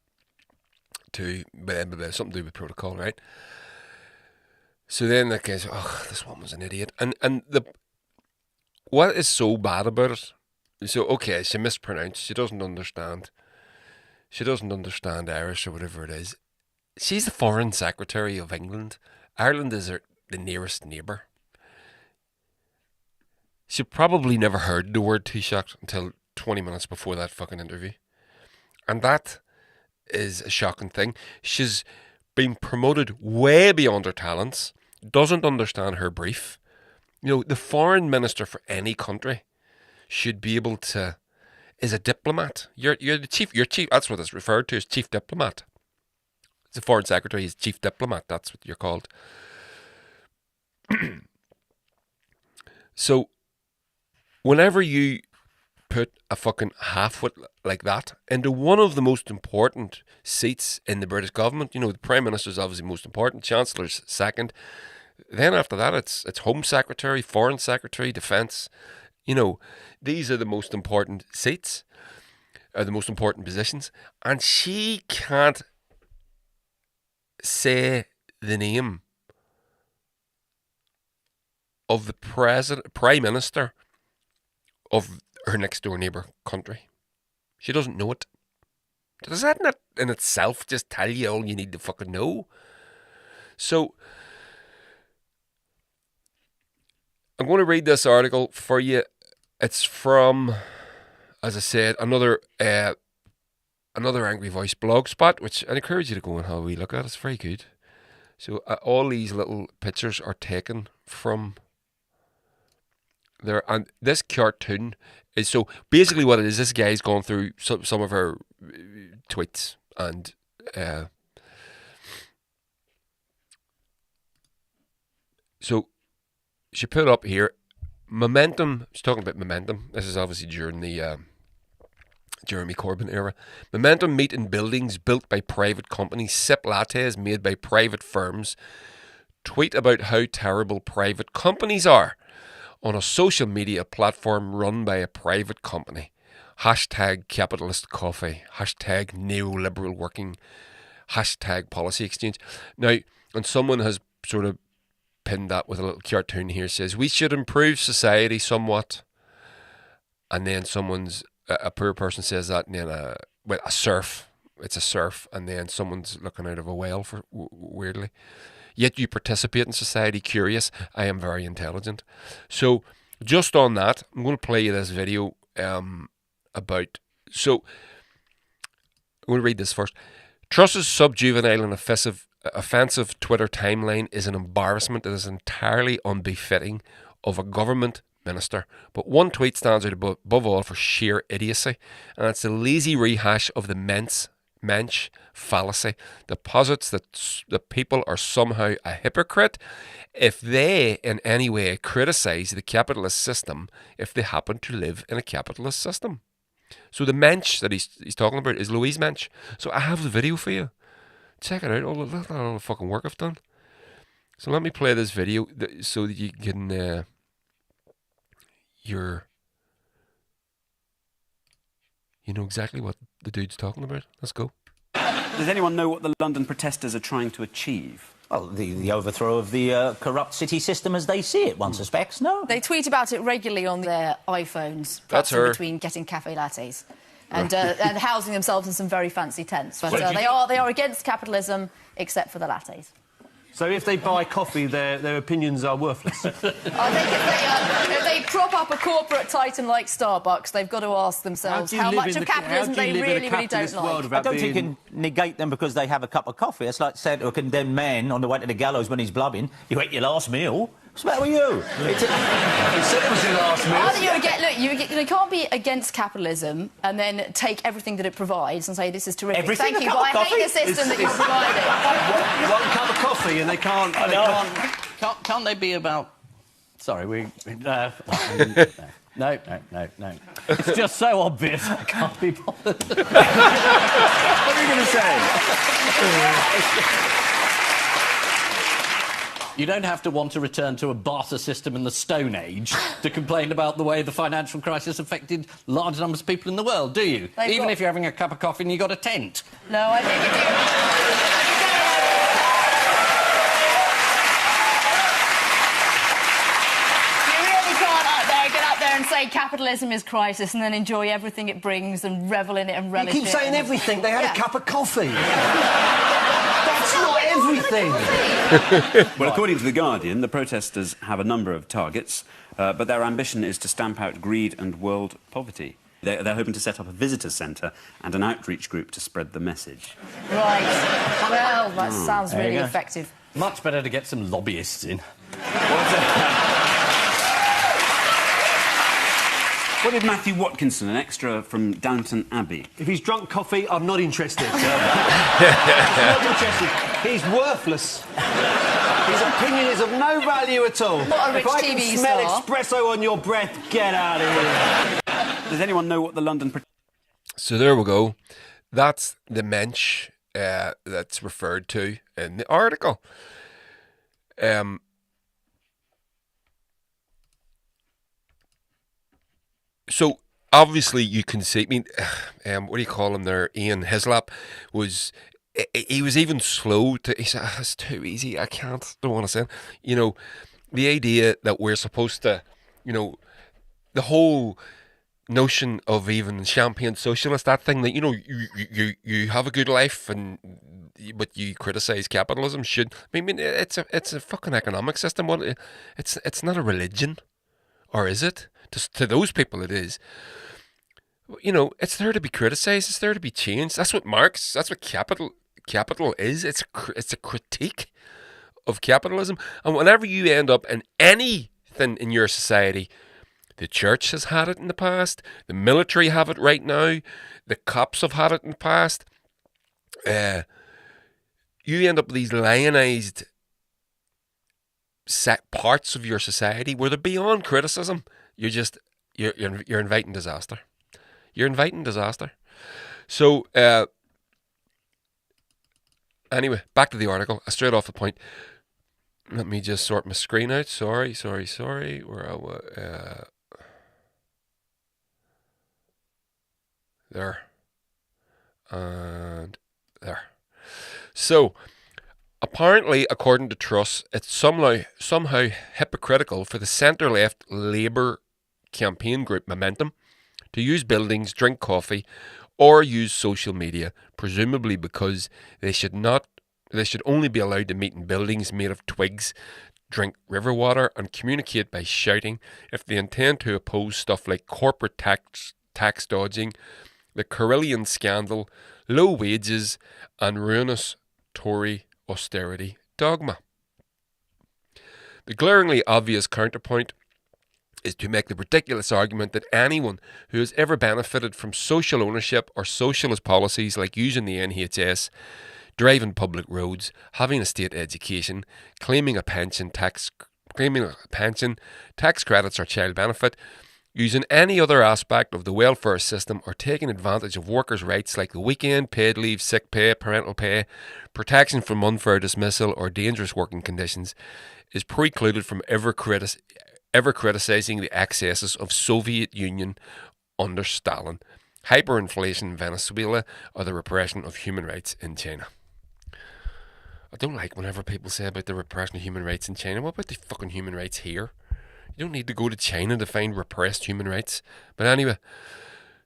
to something to do with protocol, right? So then that guy's, this woman's an idiot, and what is so bad about it? So okay, she mispronounced. She doesn't understand. She doesn't understand Irish or whatever it is. She's the Foreign Secretary of England. Ireland is the nearest neighbour. She probably never heard the word Taoiseach until 20 minutes before that fucking interview. And that is a shocking thing. She's been promoted way beyond her talents, doesn't understand her brief. The foreign minister for any country should be able to, is a diplomat. You're the chief, that's what it's referred to as, chief diplomat. The foreign secretary is chief diplomat, that's what you're called. So, whenever you put a fucking halfwit like that into one of the most important seats in the British government, the Prime Minister's obviously most important, Chancellor's second. Then after that, it's Home Secretary, Foreign Secretary, Defence. These are the most important seats, are the most important positions. And she can't say the name of the Prime Minister of her next door neighbour country. She doesn't know it. Does that not in itself just tell you all you need to fucking know? So, I'm going to read this article for you. It's from, as I said, another Angry Voice blogspot, which I encourage you to go and have a wee look at. It's very good. So all these little pictures are taken from there, and this cartoon is, so basically what it is, this guy's gone through some of her tweets, and so she put up here, momentum. She's talking about momentum. This is obviously during the Jeremy Corbyn era. Momentum meet in buildings built by private companies, sip lattes made by private firms, tweet about how terrible private companies are on a social media platform run by a private company. Hashtag capitalist coffee. Hashtag neoliberal working. Hashtag policy exchange. Now, and someone has sort of pinned that with a little cartoon here, says, we should improve society somewhat. And then a poor person says that, and then a surf. It's a surf, and then someone's looking out of a whale for weirdly. Yet you participate in society, curious. I am very intelligent. So, just on that, I'm going to play you this video about. So, I'm going to read this first. Truss's subjuvenile and offensive Twitter timeline is an embarrassment that is entirely unbefitting of a government minister. But one tweet stands out above all for sheer idiocy, and it's a lazy rehash of the Mensch fallacy that posits that the people are somehow a hypocrite if they in any way criticise the capitalist system if they happen to live in a capitalist system. So the Mensch that he's talking about is Louise Mensch. So I have the video for you. Check it out. All the fucking work I've done. So let me play this video so that you can you know exactly what the dude's talking about. Let's go. Does anyone know what the London protesters are trying to achieve? Well, the overthrow of the corrupt city system as they see it, one suspects, no? They tweet about it regularly on their iPhones, That's perhaps her. in between getting cafe lattes and housing themselves in some very fancy tents. But they are against capitalism, except for the lattes. So if they buy coffee, their opinions are worthless. I think if they prop up a corporate titan like Starbucks, they've got to ask themselves how much of capitalism they really don't like. I don't think you can negate them because they have a cup of coffee. It's like saying to a condemned man on the way to the gallows when he's blubbing, you ate your last meal. What's the matter with you? He said it was your last meal. You can't be against capitalism and then take everything that it provides and say this is terrific. Everything? Thank you, A but cup of I hate the coffee? system that you're providing. One cup of coffee and they can't... Can't they be about... Sorry, no. It's just so obvious. I can't be bothered. What are you going to say? You don't have to want to return to a barter system in the Stone Age to complain about the way the financial crisis affected large numbers of people in the world, do you? Even if you're having a cup of coffee and you've got a tent. No, I think you do. Get up there and say capitalism is crisis and then enjoy everything it brings and revel in it and relish it. You keep saying everything. They had a cup of coffee. That's not everything. Well, according to The Guardian, the protesters have a number of targets, but their ambition is to stamp out greed and world poverty. They're hoping to set up a visitors' centre and an outreach group to spread the message. Right. Well, that sounds really effective. Much better to get some lobbyists in. What did Matthew Watkinson, an extra from Downton Abbey? If he's drunk coffee, I'm not interested. Not interested. He's worthless. His opinion is of no value at all. What a rich if I TV can smell star. espresso on your breath, get out of here. Does anyone know what the London... So there we go. That's the Mensch that's referred to in the article. So obviously you can see. I mean, what do you call him there? Ian Hislop was. He was even slow to. He said, "It's too easy. I can't. Don't want to say it." You know, the idea that we're supposed to, you know, the whole notion of even champagne socialist, that thing that, you know, you have a good life and but you criticize capitalism should. I mean, it's a fucking economic system. What? It's not a religion, or is it? To those people, it is. You know, it's there to be criticized. It's there to be changed. That's what Marx. That's what capital is. It's a critique of capitalism. And whenever you end up in anything in your society, the church has had it in the past. The military have it right now. The cops have had it in the past. You end up with these lionized set parts of your society where they're beyond criticism. You're inviting disaster. You're inviting disaster. So anyway, back to the article. Straight off the point. Let me just sort my screen out. Sorry. Where there and there. So apparently, according to Truss, it's somehow hypocritical for the centre-left Labour campaign group Momentum to use buildings, drink coffee, or use social media, presumably because they should only be allowed to meet in buildings made of twigs, drink river water, and communicate by shouting if they intend to oppose stuff like corporate tax dodging, the Carillion scandal, low wages, and ruinous Tory austerity dogma. The glaringly obvious counterpoint is to make the ridiculous argument that anyone who has ever benefited from social ownership or socialist policies like using the NHS, driving public roads, having a state education, claiming a pension, tax credits or child benefit, using any other aspect of the welfare system or taking advantage of workers' rights like the weekend, paid leave, sick pay, parental pay, protection from unfair dismissal or dangerous working conditions is precluded from ever criticising the excesses of Soviet Union under Stalin, hyperinflation in Venezuela, or the repression of human rights in China. I don't like whenever people say about the repression of human rights in China. What about the fucking human rights here? You don't need to go to China to find repressed human rights. But anyway,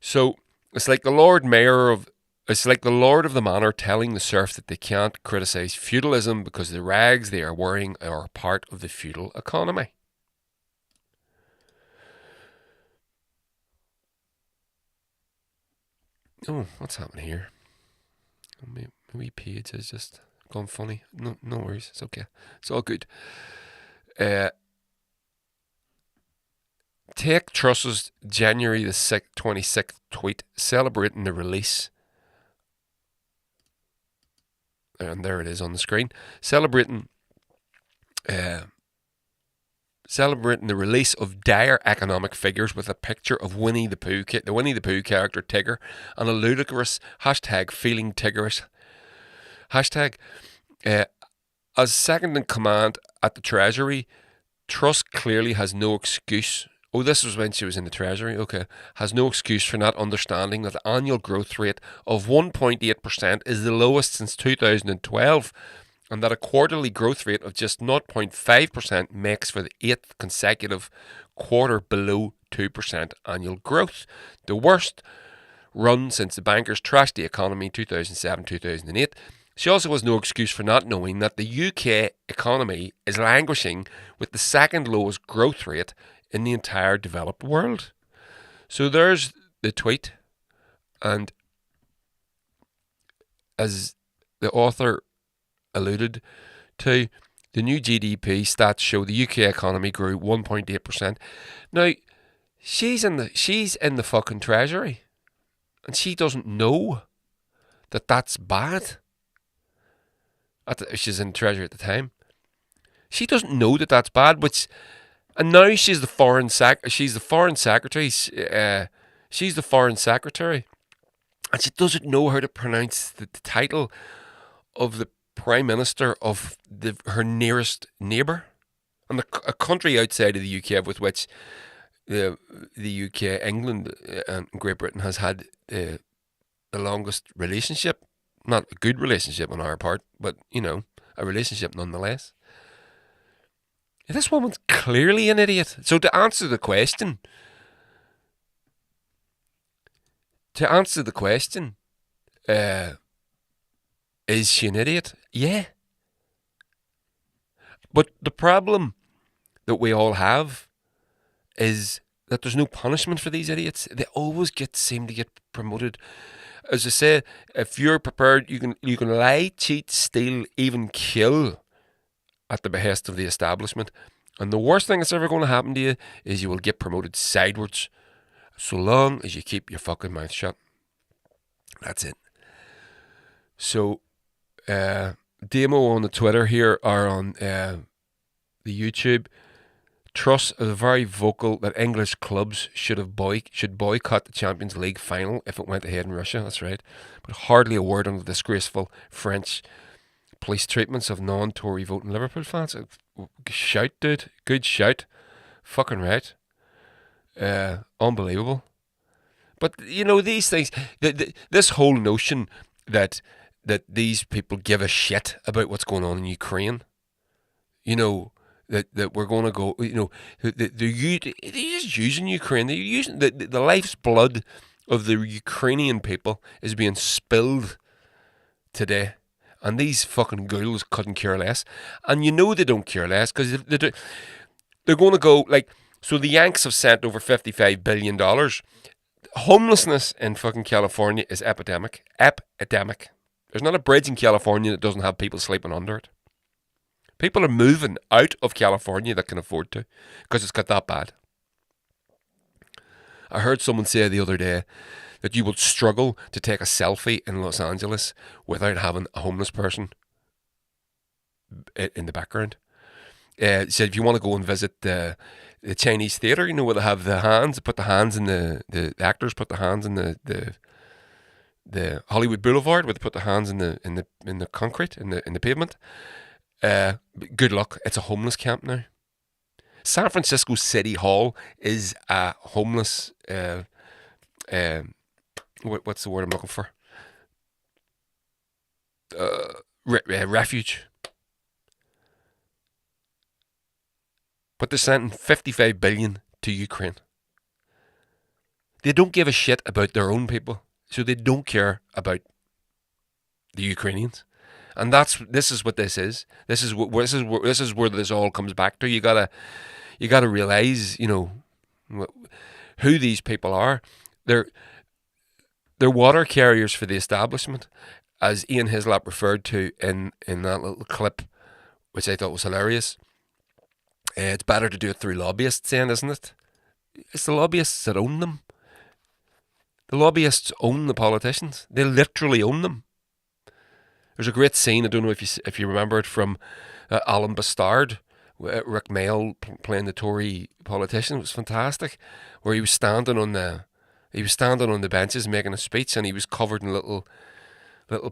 so it's like the Lord of the Manor telling the serf that they can't criticise feudalism because the rags they are wearing are part of the feudal economy. Oh, what's happening here? My page has just gone funny. No worries. It's okay. It's all good. Take Truss's January the 26th tweet celebrating the release. And there it is on the screen. Celebrating the release of dire economic figures with a picture of Winnie the Pooh, the Winnie the Pooh character Tigger, and a ludicrous hashtag feeling Tiggerish. Hashtag. As second in command at the Treasury, Truss clearly has no excuse. Oh, this was when she was in the Treasury. Okay. Has no excuse for not understanding that the annual growth rate of 1.8% is the lowest since 2012, and that a quarterly growth rate of just 0.5% makes for the 8th consecutive quarter below 2% annual growth. The worst run since the bankers trashed the economy in 2007-2008. She also has no excuse for not knowing that the UK economy is languishing with the second lowest growth rate in the entire developed world. So there's the tweet, and as the author alluded to, the new GDP stats show the UK economy grew 1.8%. Now, she's in the fucking Treasury, and she doesn't know that that's bad. She's in the Treasury at the time. She doesn't know that that's bad, and now she's the foreign secretary. She's the foreign secretary, and she doesn't know how to pronounce the title of the prime minister of her nearest neighbour, and a country outside of the UK with which the UK, England, and Great Britain has had the longest relationship. Not a good relationship on our part, but a relationship nonetheless. This woman's clearly an idiot. So to answer the question, is she an idiot? Yeah. But the problem that we all have is that there's no punishment for these idiots. They always seem to get promoted. As I say, if you're prepared, you can lie, cheat, steal, even kill at the behest of the establishment. And the worst thing that's ever going to happen to you is you will get promoted sideways, so long as you keep your fucking mouth shut. That's it. So, Demo on the Twitter here, or on the YouTube. Truss is very vocal that English clubs should boycott the Champions League final if it went ahead in Russia. That's right. But hardly a word on the disgraceful French police treatments of non-Tory voting Liverpool fans. Shout, dude. Good shout. Fucking right. Unbelievable. But, these things, this whole notion that these people give a shit about what's going on in Ukraine, that we're going to go, they're just using Ukraine. They're using the life's blood of the Ukrainian people is being spilled today. And these fucking ghouls couldn't care less. And they don't care less, because they're going to go, so the Yanks have sent over $55 billion. Homelessness in fucking California is epidemic. Epidemic. There's not a bridge in California that doesn't have people sleeping under it. People are moving out of California that can afford to, because it's got that bad. I heard someone say the other day that you will struggle to take a selfie in Los Angeles without having a homeless person in the background. Said if you want to go and visit the Chinese theatre, you know, where they have the hands, put the hands in the actors put the hands in the Hollywood Boulevard, where they put the hands in the concrete, in the pavement. Good luck. It's a homeless camp now. San Francisco City Hall is a homeless what's the word I'm looking for? Refuge. But they're sending 55 billion to Ukraine. They don't give a shit about their own people, so they don't care about the Ukrainians. And this is what this is. This is where this all comes back to. You gotta realize, you know, who these people are. They're water carriers for the establishment, as Ian Hislop referred to in that little clip, which I thought was hilarious. It's better to do it through lobbyists, then, isn't it? It's the lobbyists that own them. The lobbyists own the politicians. They literally own them. There's a great scene, I don't know if you remember it, from Alan Bastard, Rick Mail playing the Tory politician. It was fantastic, where he was standing on the benches making a speech, and he was covered in little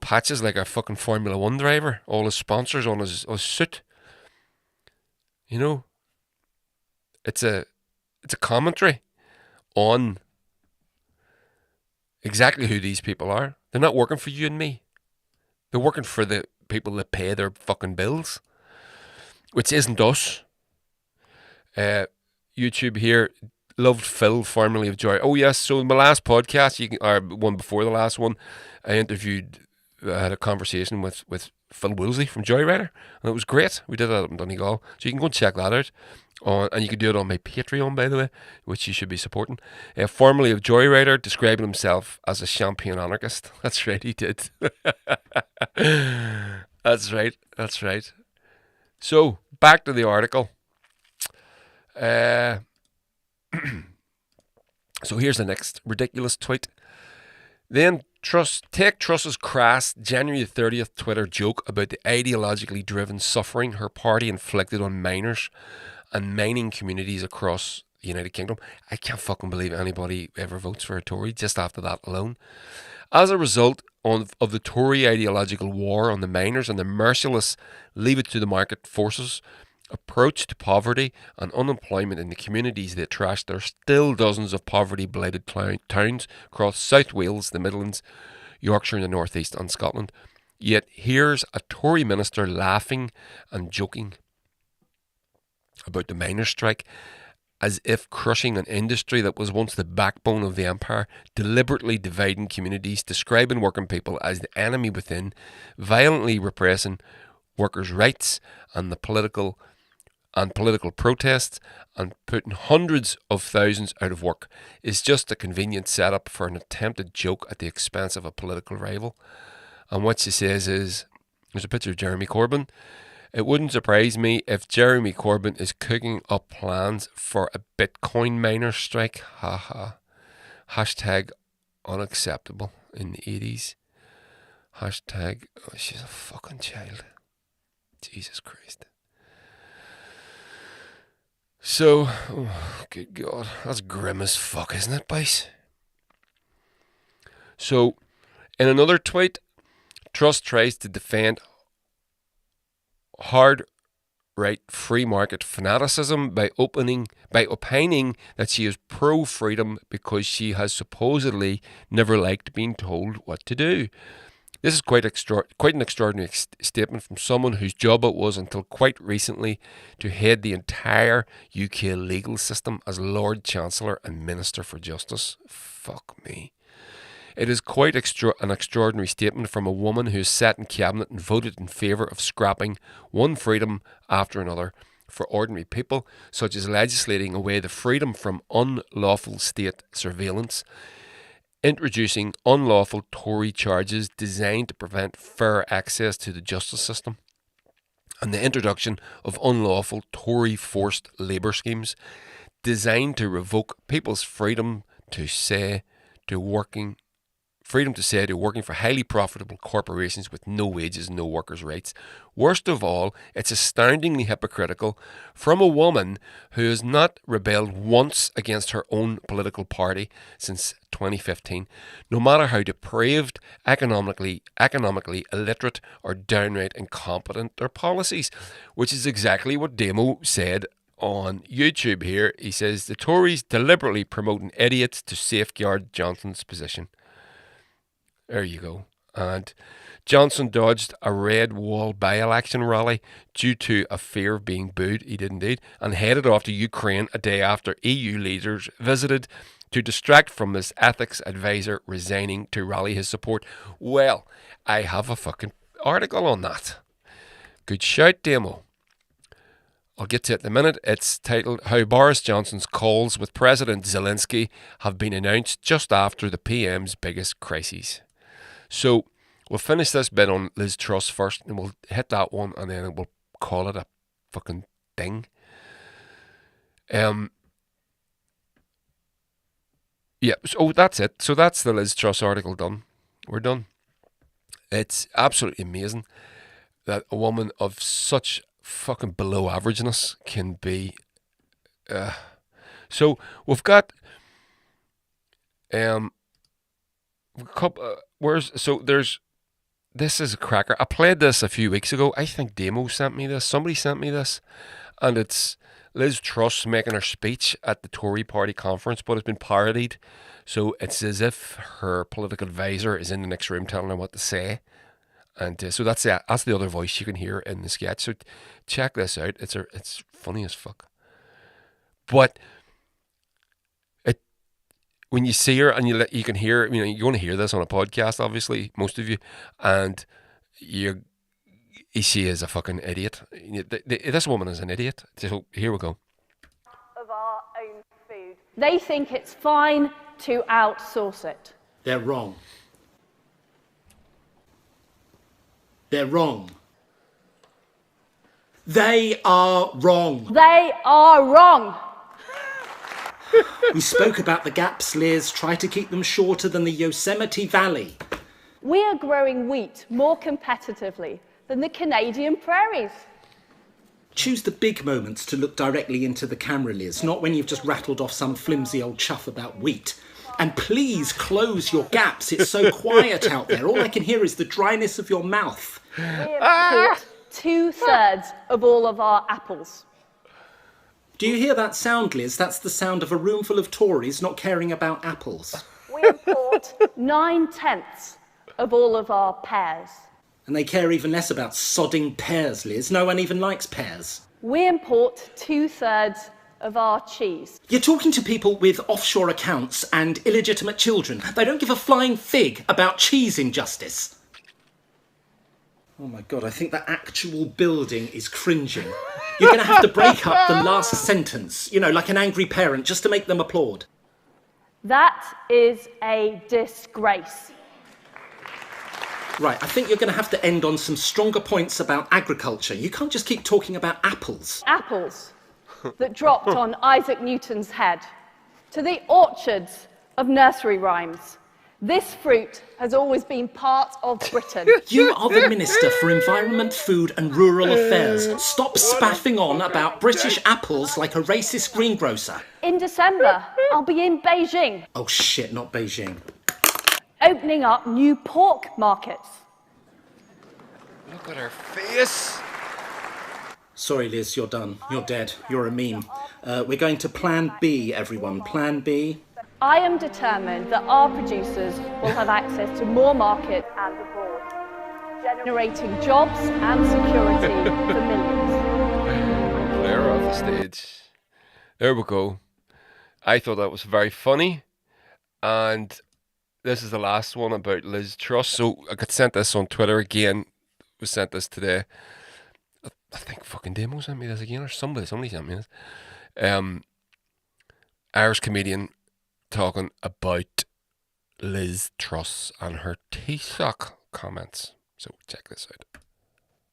patches like a fucking Formula 1 driver. All his sponsors on his suit. You know, it's a commentary on exactly who these people are. They're not working for you and me. They're working for the people that pay their fucking bills, which isn't us. YouTube here, loved Phil, formerly of Joy. Oh yes, so in my last podcast, or one before the last one, I had a conversation with Phil Woolsey from Joyrider, and it was great. We did that up in Donegal, so you can go and check that out. And you can do it on my Patreon, by the way, which you should be supporting. Formerly of Joyrider, describing himself as a champagne anarchist. That's right, he did. That's right. So, back to the article. So here's the next ridiculous tweet. Then take Truss's crass January 30th Twitter joke about the ideologically driven suffering her party inflicted on miners and mining communities across the United Kingdom. I can't fucking believe anybody ever votes for a Tory just after that alone. As a result of the Tory ideological war on the miners and the merciless leave it to the market forces approach to poverty and unemployment in the communities they trashed, there are still dozens of poverty-blighted towns across South Wales, the Midlands, Yorkshire and the North East and Scotland. Yet here's a Tory minister laughing and joking about the miners' strike, as if crushing an industry that was once the backbone of the empire, deliberately dividing communities, describing working people as the enemy within, violently repressing workers' rights and the political protests, and putting hundreds of thousands out of work is just a convenient setup for an attempted joke at the expense of a political rival. And what she says is, there's a picture of Jeremy Corbyn. It wouldn't surprise me if Jeremy Corbyn is cooking up plans for a Bitcoin miner strike. Haha. Hashtag unacceptable in the 80s. Hashtag, oh, she's a fucking child. Jesus Christ. So, oh, good God, that's grim as fuck, isn't it, boys? So, in another tweet, Truss tries to defend hard right free market fanaticism by opining that she is pro-freedom because she has supposedly never liked being told what to do. This is quite an extraordinary statement from someone whose job it was until quite recently to head the entire UK legal system as Lord Chancellor and Minister for Justice. Fuck me. It is quite an extraordinary statement from a woman who sat in cabinet and voted in favour of scrapping one freedom after another for ordinary people, such as legislating away the freedom from unlawful state surveillance, introducing unlawful Tory charges designed to prevent fair access to the justice system, and the introduction of unlawful Tory forced labour schemes designed to revoke people's freedom to say to working for highly profitable corporations with no wages and no workers' rights. Worst of all, it's astoundingly hypocritical from a woman who has not rebelled once against her own political party since 2015, no matter how depraved, economically illiterate, or downright incompetent their policies, which is exactly what Demo said on YouTube here. He says the Tories deliberately promoting idiots to safeguard Johnson's position. There you go. And Johnson dodged a red wall by-election rally due to a fear of being booed. He did indeed. And headed off to Ukraine a day after EU leaders visited to distract from his ethics advisor resigning to rally his support. Well, I have a fucking article on that. Good shout, Demo. I'll get to it in a minute. It's titled How Boris Johnson's Calls with President Zelensky Have Been Announced Just After the PM's Biggest Crises. So we'll finish this bit on Liz Truss first, and we'll hit that one, and then we'll call it a fucking thing. Yeah, so that's it. So that's the Liz Truss article done. We're done. It's absolutely amazing that a woman of such fucking below averageness can be. So we've got a couple. This is a cracker. I played this a few weeks ago. I think Demo sent me this. Somebody sent me this, and it's Liz Truss making her speech at the Tory party conference, but it's been parodied. So it's as if her political advisor is in the next room telling her what to say. And so that's the other voice you can hear in the sketch. So check this out. It's funny as fuck. But when you see her and you can hear, you're going to hear this on a podcast, obviously, most of you, and she is a fucking idiot. This woman is an idiot. So here we go. Of our own food. They think it's fine to outsource it. They're wrong. They're wrong. They are wrong. They are wrong. We spoke about the gaps, Liz. Try to keep them shorter than the Yosemite Valley. We are growing wheat more competitively than the Canadian prairies. Choose the big moments to look directly into the camera, Liz, not when you've just rattled off some flimsy old chuff about wheat. And please close your gaps. It's so quiet out there. All I can hear is the dryness of your mouth. We import 2/3 of all of our apples. Do you hear that sound, Liz? That's the sound of a room full of Tories not caring about apples. We import 9/10 of all of our pears. And they care even less about sodding pears, Liz. No one even likes pears. We import 2/3 of our cheese. You're talking to people with offshore accounts and illegitimate children. They don't give a flying fig about cheese injustice. Oh my God, I think that actual building is cringing. You're going to have to break up the last sentence, like an angry parent, just to make them applaud. That is a disgrace. Right, I think you're going to have to end on some stronger points about agriculture. You can't just keep talking about apples. Apples that dropped on Isaac Newton's head, to the orchards of nursery rhymes. This fruit has always been part of Britain. You are the Minister for Environment, Food and Rural Affairs. Stop spaffing on about British apples like a racist greengrocer. In December, I'll be in Beijing. Oh shit, not Beijing. Opening up new pork markets. Look at her face. Sorry, Liz, you're done. You're dead. You're a meme. We're going to Plan B, everyone. Plan B. I am determined that our producers will have access to more markets and abroad, generating jobs and security for millions. They're off the stage. There we go. I thought that was very funny. And this is the last one about Liz Truss. So I got sent this on Twitter again. Was sent this today. I think fucking Demo sent me this again, or somebody sent me this. Irish comedian talking about Liz Truss and her Taoiseach comments. So check this out.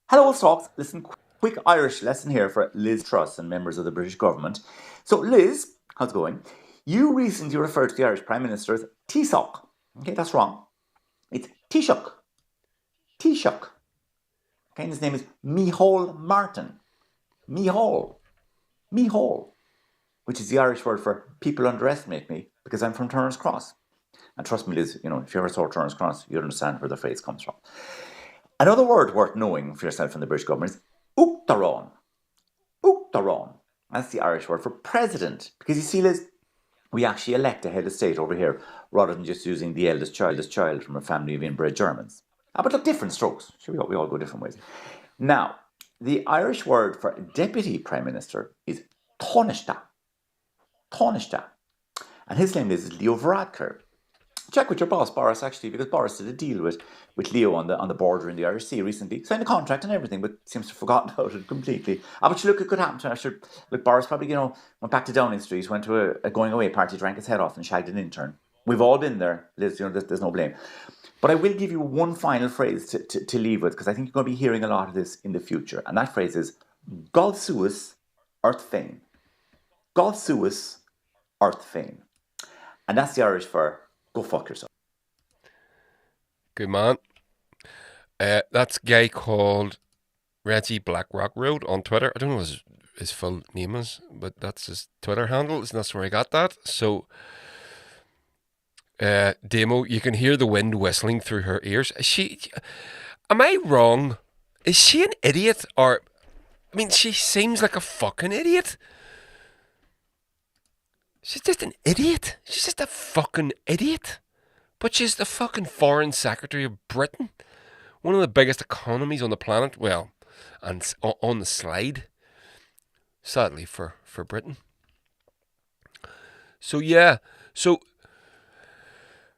Hello, all stocks. Listen, quick Irish lesson here for Liz Truss and members of the British government. So Liz, how's it going? You recently referred to the Irish Prime Minister as Taoiseach. Okay, that's wrong. It's Taoiseach. Taoiseach. Okay, and his name is Micheál Martin. Micheál. Micheál. Which is the Irish word for people underestimate me because I'm from Turner's Cross. And trust me, Liz, if you ever saw Turner's Cross, you'll understand where the phrase comes from. Another word worth knowing for yourself in the British government is Uachtaráin. Uachtaráin. That's the Irish word for president. Because you see, Liz, we actually elect a head of state over here rather than just using the eldest child from a family of inbred Germans. But look, different strokes. Sure, we all go different ways. Now, the Irish word for deputy prime minister is Taoiseach. Taoiseach. And his name is Leo Varadkar. Check with your boss, Boris, actually, because Boris did a deal with Leo on the border in the Irish Sea recently. Signed a contract and everything, but seems to have forgotten about it completely. But look, it could happen to him. Look, Boris probably, went back to Downing Street, went to a going away party, drank his head off and shagged an intern. We've all been there, Liz, there's no blame. But I will give you one final phrase to leave with, because I think you're going to be hearing a lot of this in the future. And that phrase is, Gol suas ort féin. Gol suas ort féin. And that's the Irish for, go fuck yourself. Good man. That's a guy called Reggie Blackrock Road on Twitter. I don't know what his full name is, but that's his Twitter handle, and that's where I got that. So, Demo, you can hear the wind whistling through her ears. Am I wrong? Is she an idiot? Or, she seems like a fucking idiot. She's just an idiot. She's just a fucking idiot. But she's the fucking Foreign Secretary of Britain. One of the biggest economies on the planet. Well, and on the slide. Sadly for Britain. So yeah. So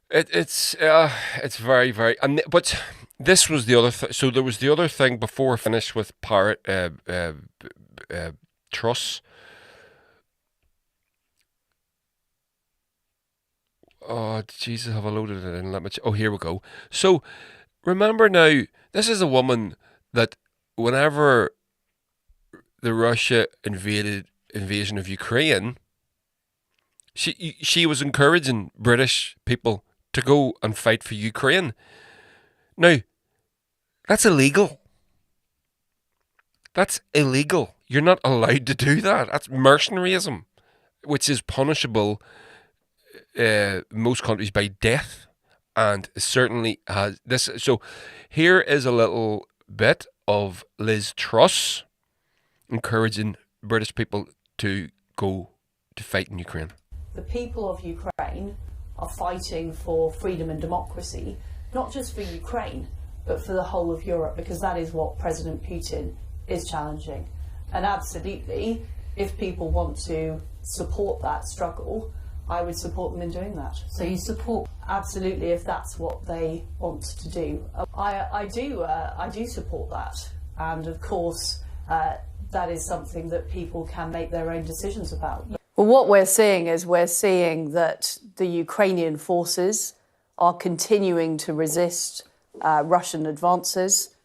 it's very, very... But this was the other... So there was the other thing before I finished with Truss. Oh, Jesus, have I loaded it in? Here we go. So, remember now, this is a woman that whenever the Russia invasion of Ukraine, she was encouraging British people to go and fight for Ukraine. Now, that's illegal. That's illegal. You're not allowed to do that. That's mercenaryism, which is punishable most countries by death, and certainly has this. So here is a little bit of Liz Truss encouraging British people to go to fight in Ukraine. The people of Ukraine are fighting for freedom and democracy, not just for Ukraine, but for the whole of Europe, because that is what President Putin is challenging. And absolutely, if people want to support that struggle, I would support them in doing that. So you support? Absolutely, if that's what they want to do. I do support that, and of course that is something that people can make their own decisions about. Well, what we're seeing that the Ukrainian forces are continuing to resist Russian advances.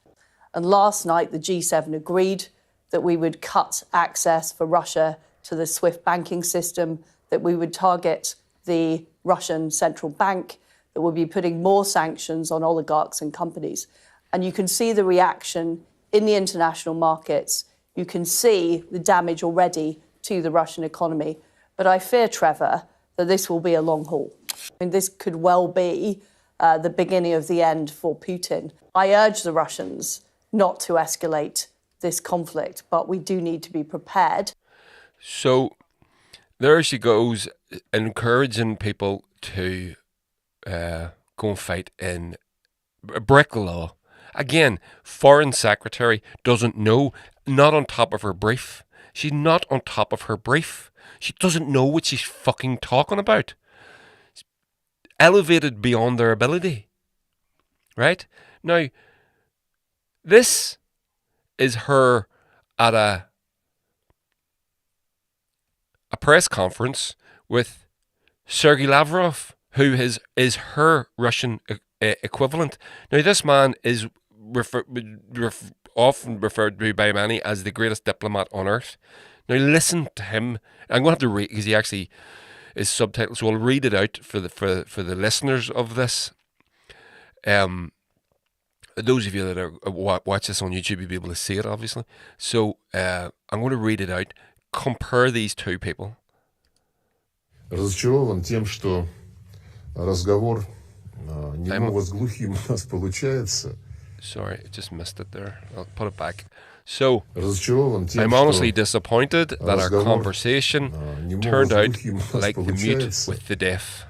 And last night, the G7 agreed that we would cut access for Russia to the SWIFT banking system, that we would target the Russian central bank, that we'll be putting more sanctions on oligarchs and companies. And you can see the reaction in the international markets. You can see the damage already to the Russian economy. But I fear, Trevor, that this will be a long haul. This could well be the beginning of the end for Putin. I urge the Russians not to escalate this conflict, but we do need to be prepared. So there she goes, encouraging people to go and fight in brick law. Again, Foreign Secretary doesn't know, not on top of her brief. She's not on top of her brief. She doesn't know what she's fucking talking about. It's elevated beyond their ability. Right? Now, this is her at a press conference with Sergei Lavrov, who is her Russian equivalent. Now, this man is often referred to by many as the greatest diplomat on earth. Now, listen to him. I'm going to have to read, because is subtitled. So I'll read it out for the listeners of this. Those of you that are watch this on YouTube, you'll be able to see it, obviously. So I'm going to read it out. Compare these two people. Разочарован тем, что разговор немого с глухим у нас получается. Sorry, I just missed it there. I'll put it back. So, тем, I'm honestly disappointed that our conversation turned out like the mute with the deaf.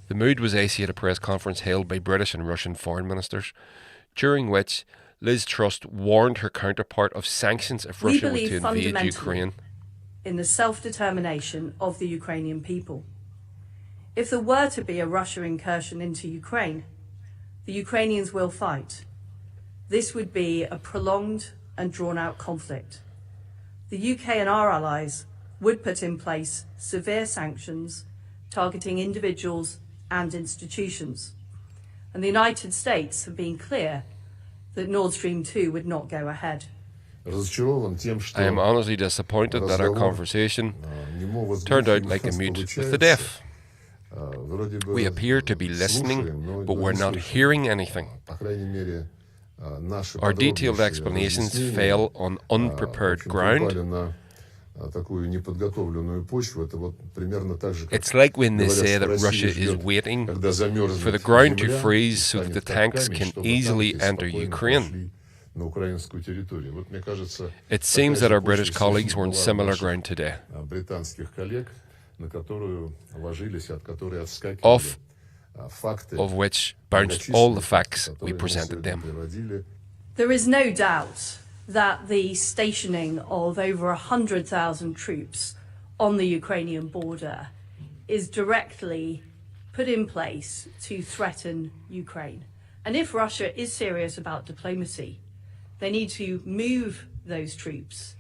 The mood was icy at a press conference held by British and Russian foreign ministers, during which Liz Truss warned her counterpart of sanctions if Russia were to invade Ukraine. In the self-determination of the Ukrainian people. If there were to be a Russia incursion into Ukraine, the Ukrainians will fight. This would be a prolonged and drawn-out conflict. The UK and our allies would put in place severe sanctions targeting individuals and institutions. And the United States have been clear that Nord Stream 2 would not go ahead. I am honestly disappointed that our conversation turned out like a mute with the deaf. We appear to be listening, but we're not hearing anything. Our detailed explanations fell on unprepared ground. It's like when they say that Russia is waiting for the ground to freeze so that the tanks can easily enter Ukraine. It seems that our British colleagues were on similar ground today. Off of which bounced all the facts we presented them. There is no doubt that the stationing of over 100,000 troops on the Ukrainian border is directly put in place to threaten Ukraine. And if Russia is serious about diplomacy, they need to move those troops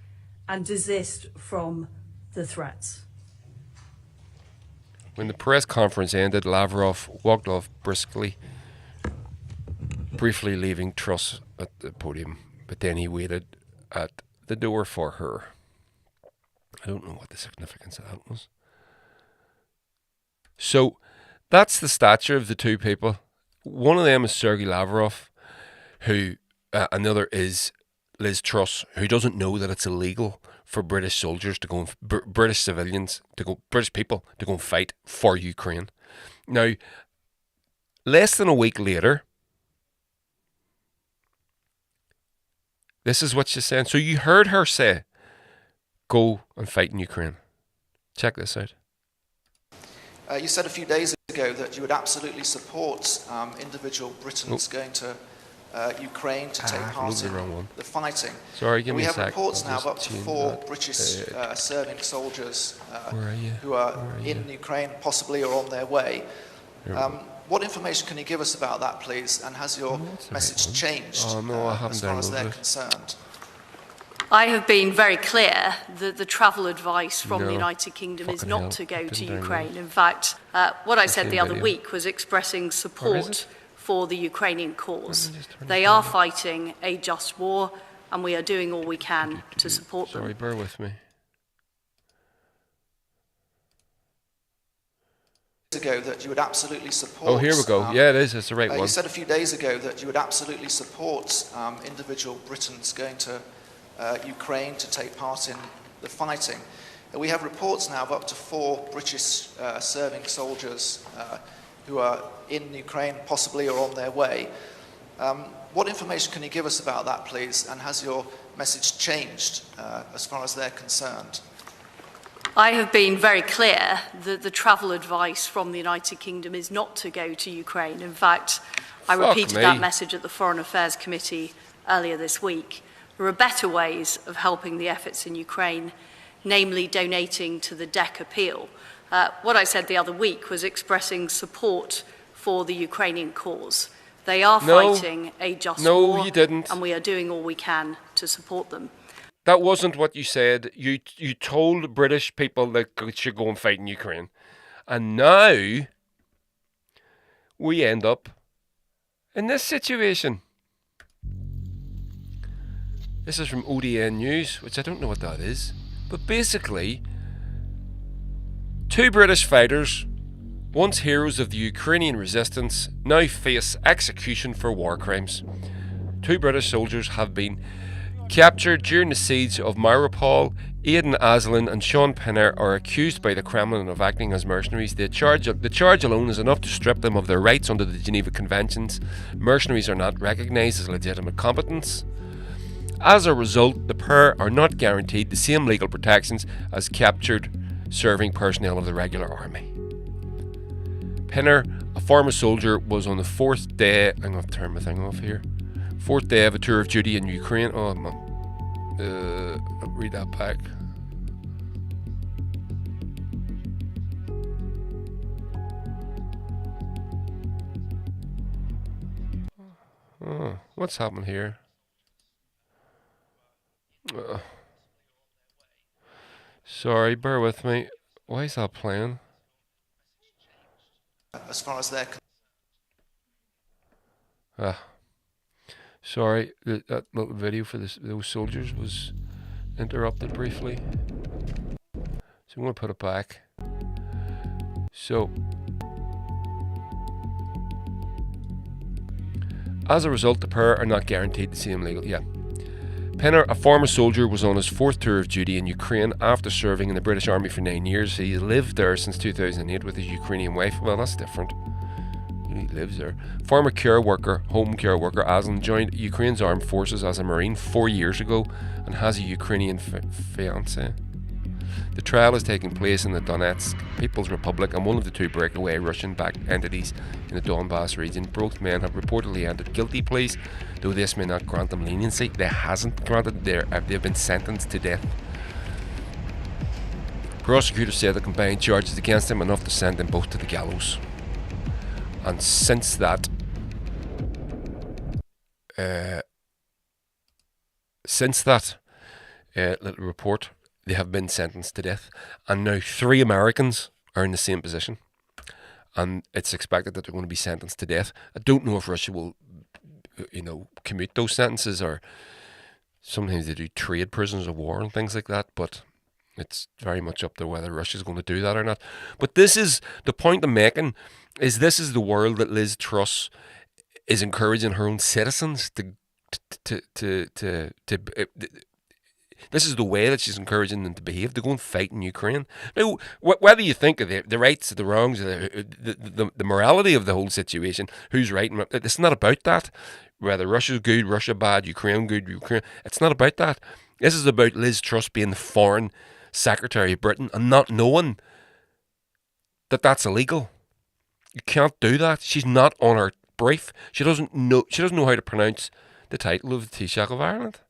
and desist from the threats. When the press conference ended, Lavrov walked off briskly, briefly leaving Truss at the podium, but then he waited at the door for her. I don't know what the significance of that was. So, that's the stature of the two people. One of them is Sergei Lavrov, who another is Liz Truss, who doesn't know that it's illegal for British soldiers to go, British civilians to go, British people to go and fight for Ukraine. Now, less than a week later, this is what she's saying. So you heard her say, go and fight in Ukraine. Check this out. You said a few days ago that you would absolutely support individual Britons going to Ukraine to take part in the fighting. Sorry, give me we a have sec. reports now of up to 4 British serving soldiers who are in Ukraine, possibly or on their way. What information can you give us about that, please? And has your message changed as far as they're concerned? I have been very clear that the travel advice from the United Kingdom is not to go to Ukraine. In fact, what I said the other week was expressing support for the Ukrainian cause. They are fighting a just war, and we are doing all we can to support them. Sorry, bear with me. Ago that you would absolutely support. Oh, here we go. Yeah, it is. It's the right one. You said a few days ago that you would absolutely support individual Britons going to Ukraine to take part in the fighting. We have reports now of up to 4 British serving soldiers who are in Ukraine, possibly or on their way. What information can you give us about that, please? And has your message changed as far as they're concerned? I have been very clear that the travel advice from the United Kingdom is not to go to Ukraine. In fact, I repeated that message at the Foreign Affairs Committee earlier this week. There are better ways of helping the efforts in Ukraine, namely donating to the DEC appeal. What I said the other week was expressing support for the Ukrainian cause. They are fighting a just war, you didn't. And we are doing all we can to support them. That wasn't what you said. You told British people that they should go and fight in Ukraine. And now we end up in this situation. This is from ODN News, which I don't know what that is. But basically, Two British fighters, once heroes of the Ukrainian resistance, now face execution for war crimes. Two British soldiers have been captured during the siege of Mariupol. Aidan Aslan and Sean Pinner are accused by the Kremlin of acting as mercenaries. The charge alone is enough to strip them of their rights under the Geneva Conventions. Mercenaries are not recognised as legitimate combatants. As a result, the pair are not guaranteed the same legal protections as captured serving personnel of the regular army. Pinner, a former soldier, was on the fourth day. I'm going to turn my thing off here. Fourth day of a tour of duty in Ukraine. Oh, man. I'll read that back. Oh, what's happened here? Sorry, bear with me. Why is that playing? As far as they're sorry, that little video for those soldiers was interrupted briefly. So I'm going to put it back. So, as a result, the pair are not guaranteed the same legal... Yeah. Pinner, a former soldier, was on his fourth tour of duty in Ukraine after serving in the British Army for 9 years. He lived there since 2008 with his Ukrainian wife. Well, that's different. He lives there. Former home care worker Aslan joined Ukraine's armed forces as a Marine 4 years ago and has a Ukrainian fiancée. The trial is taking place in the Donetsk People's Republic and one of the two breakaway Russian-backed entities in the Donbass region. Both men have reportedly entered guilty pleas, though this may not grant them leniency. They hasn't granted. They've been sentenced to death. Prosecutors said the combined charges against them enough to send them both to the gallows. And since that, little report, they have been sentenced to death, and now 3 Americans are in the same position, and it's expected that they're going to be sentenced to death. I don't know if Russia will, commute those sentences, or sometimes they do trade prisoners of war and things like that, but it's very much up to whether Russia's going to do that or not. But this is the point I'm making, is this is the world that Liz Truss is encouraging her own citizens this is the way that she's encouraging them to behave, to go and fight in Ukraine. Now, whether you think of the rights, the wrongs, the morality of the whole situation, who's right, it's not about that. Whether Russia's good, Russia bad, Ukraine good, Ukraine, it's not about that. This is about Liz Truss being the Foreign Secretary of Britain and not knowing that that's illegal. You can't do that. She's not on her brief. She doesn't know how to pronounce the title of the Taoiseach of Ireland.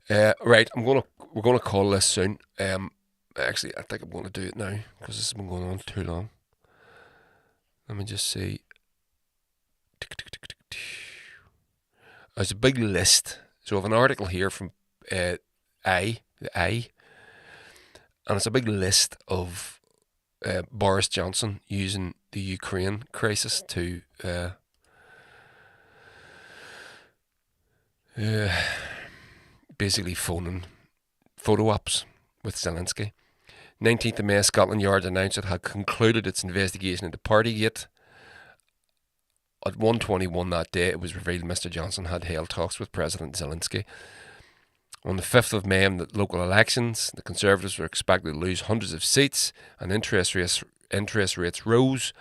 Right, we're gonna call this soon. Actually, I think I'm going to do it now because this has been going on too long. Let me just see. There's a big list. So I have an article here from the I, and it's a big list of Boris Johnson using the Ukraine crisis to basically phoning photo ops with Zelensky. 19th of May, Scotland Yard announced it had concluded its investigation into Partygate. At 1:21 that day, it was revealed Mr. Johnson had held talks with President Zelensky. On the 5th of May, in the local elections, the Conservatives were expected to lose hundreds of seats and interest rates rose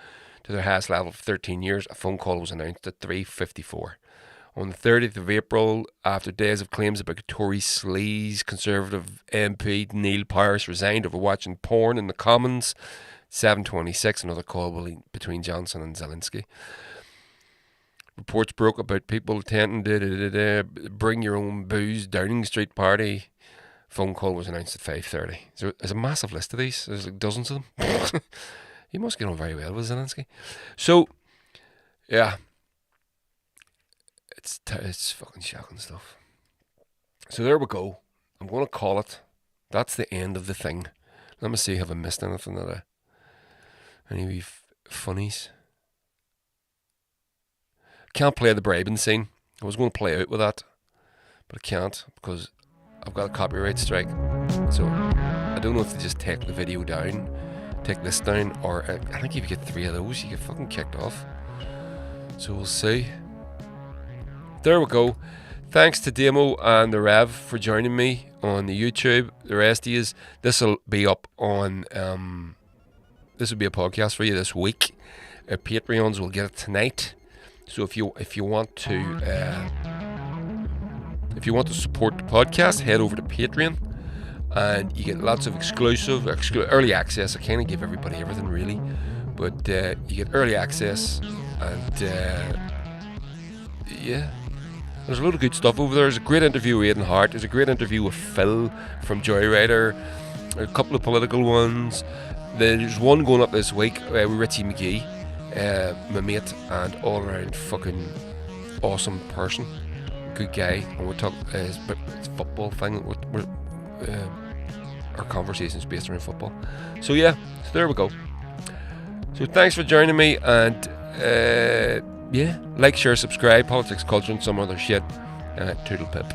to their highest level for 13 years. A phone call was announced at 3:54. On the 30th of April, after days of claims about Tory sleaze, Conservative MP Neil Pearce resigned over watching porn in the Commons. 7:26, another call between Johnson and Zelensky. Reports broke about people attending bring your own booze Downing Street party. Phone call was announced at 5:30. So there's a massive list of these. There's like dozens of them. He must get on very well with Zelensky. So, yeah. It's fucking shocking stuff. So there we go. I'm going to call it. That's the end of the thing. Let me see, have I missed anything any wee funnies? Can't play the bribing scene. I was going to play out with that, but I can't because I've got a copyright strike. don't know if they just take the video down, take this down, or I think if you get 3 of those, you get fucking kicked off. So we'll see. There we go. Thanks to Damo and the Rev for joining me on the YouTube. The rest of you, this will be up on. This will be a podcast for you this week. Patreons will get it tonight. So if you want to support the podcast, head over to Patreon, and you get lots of exclusive early access. I kind of give everybody everything really, but you get early access, and yeah. There's a load of good stuff over there. There's a great interview with Aidan Hart. There's a great interview with Phil from Joyrider. A couple of political ones. There's one going up this week with Richie McGee, my mate and all around fucking awesome person. Good guy. And we're talking it's football thing. Our conversation is based around football. So yeah, so there we go. So thanks for joining me, and yeah, like, share, subscribe, politics, culture, and some other shit. Toodle pip.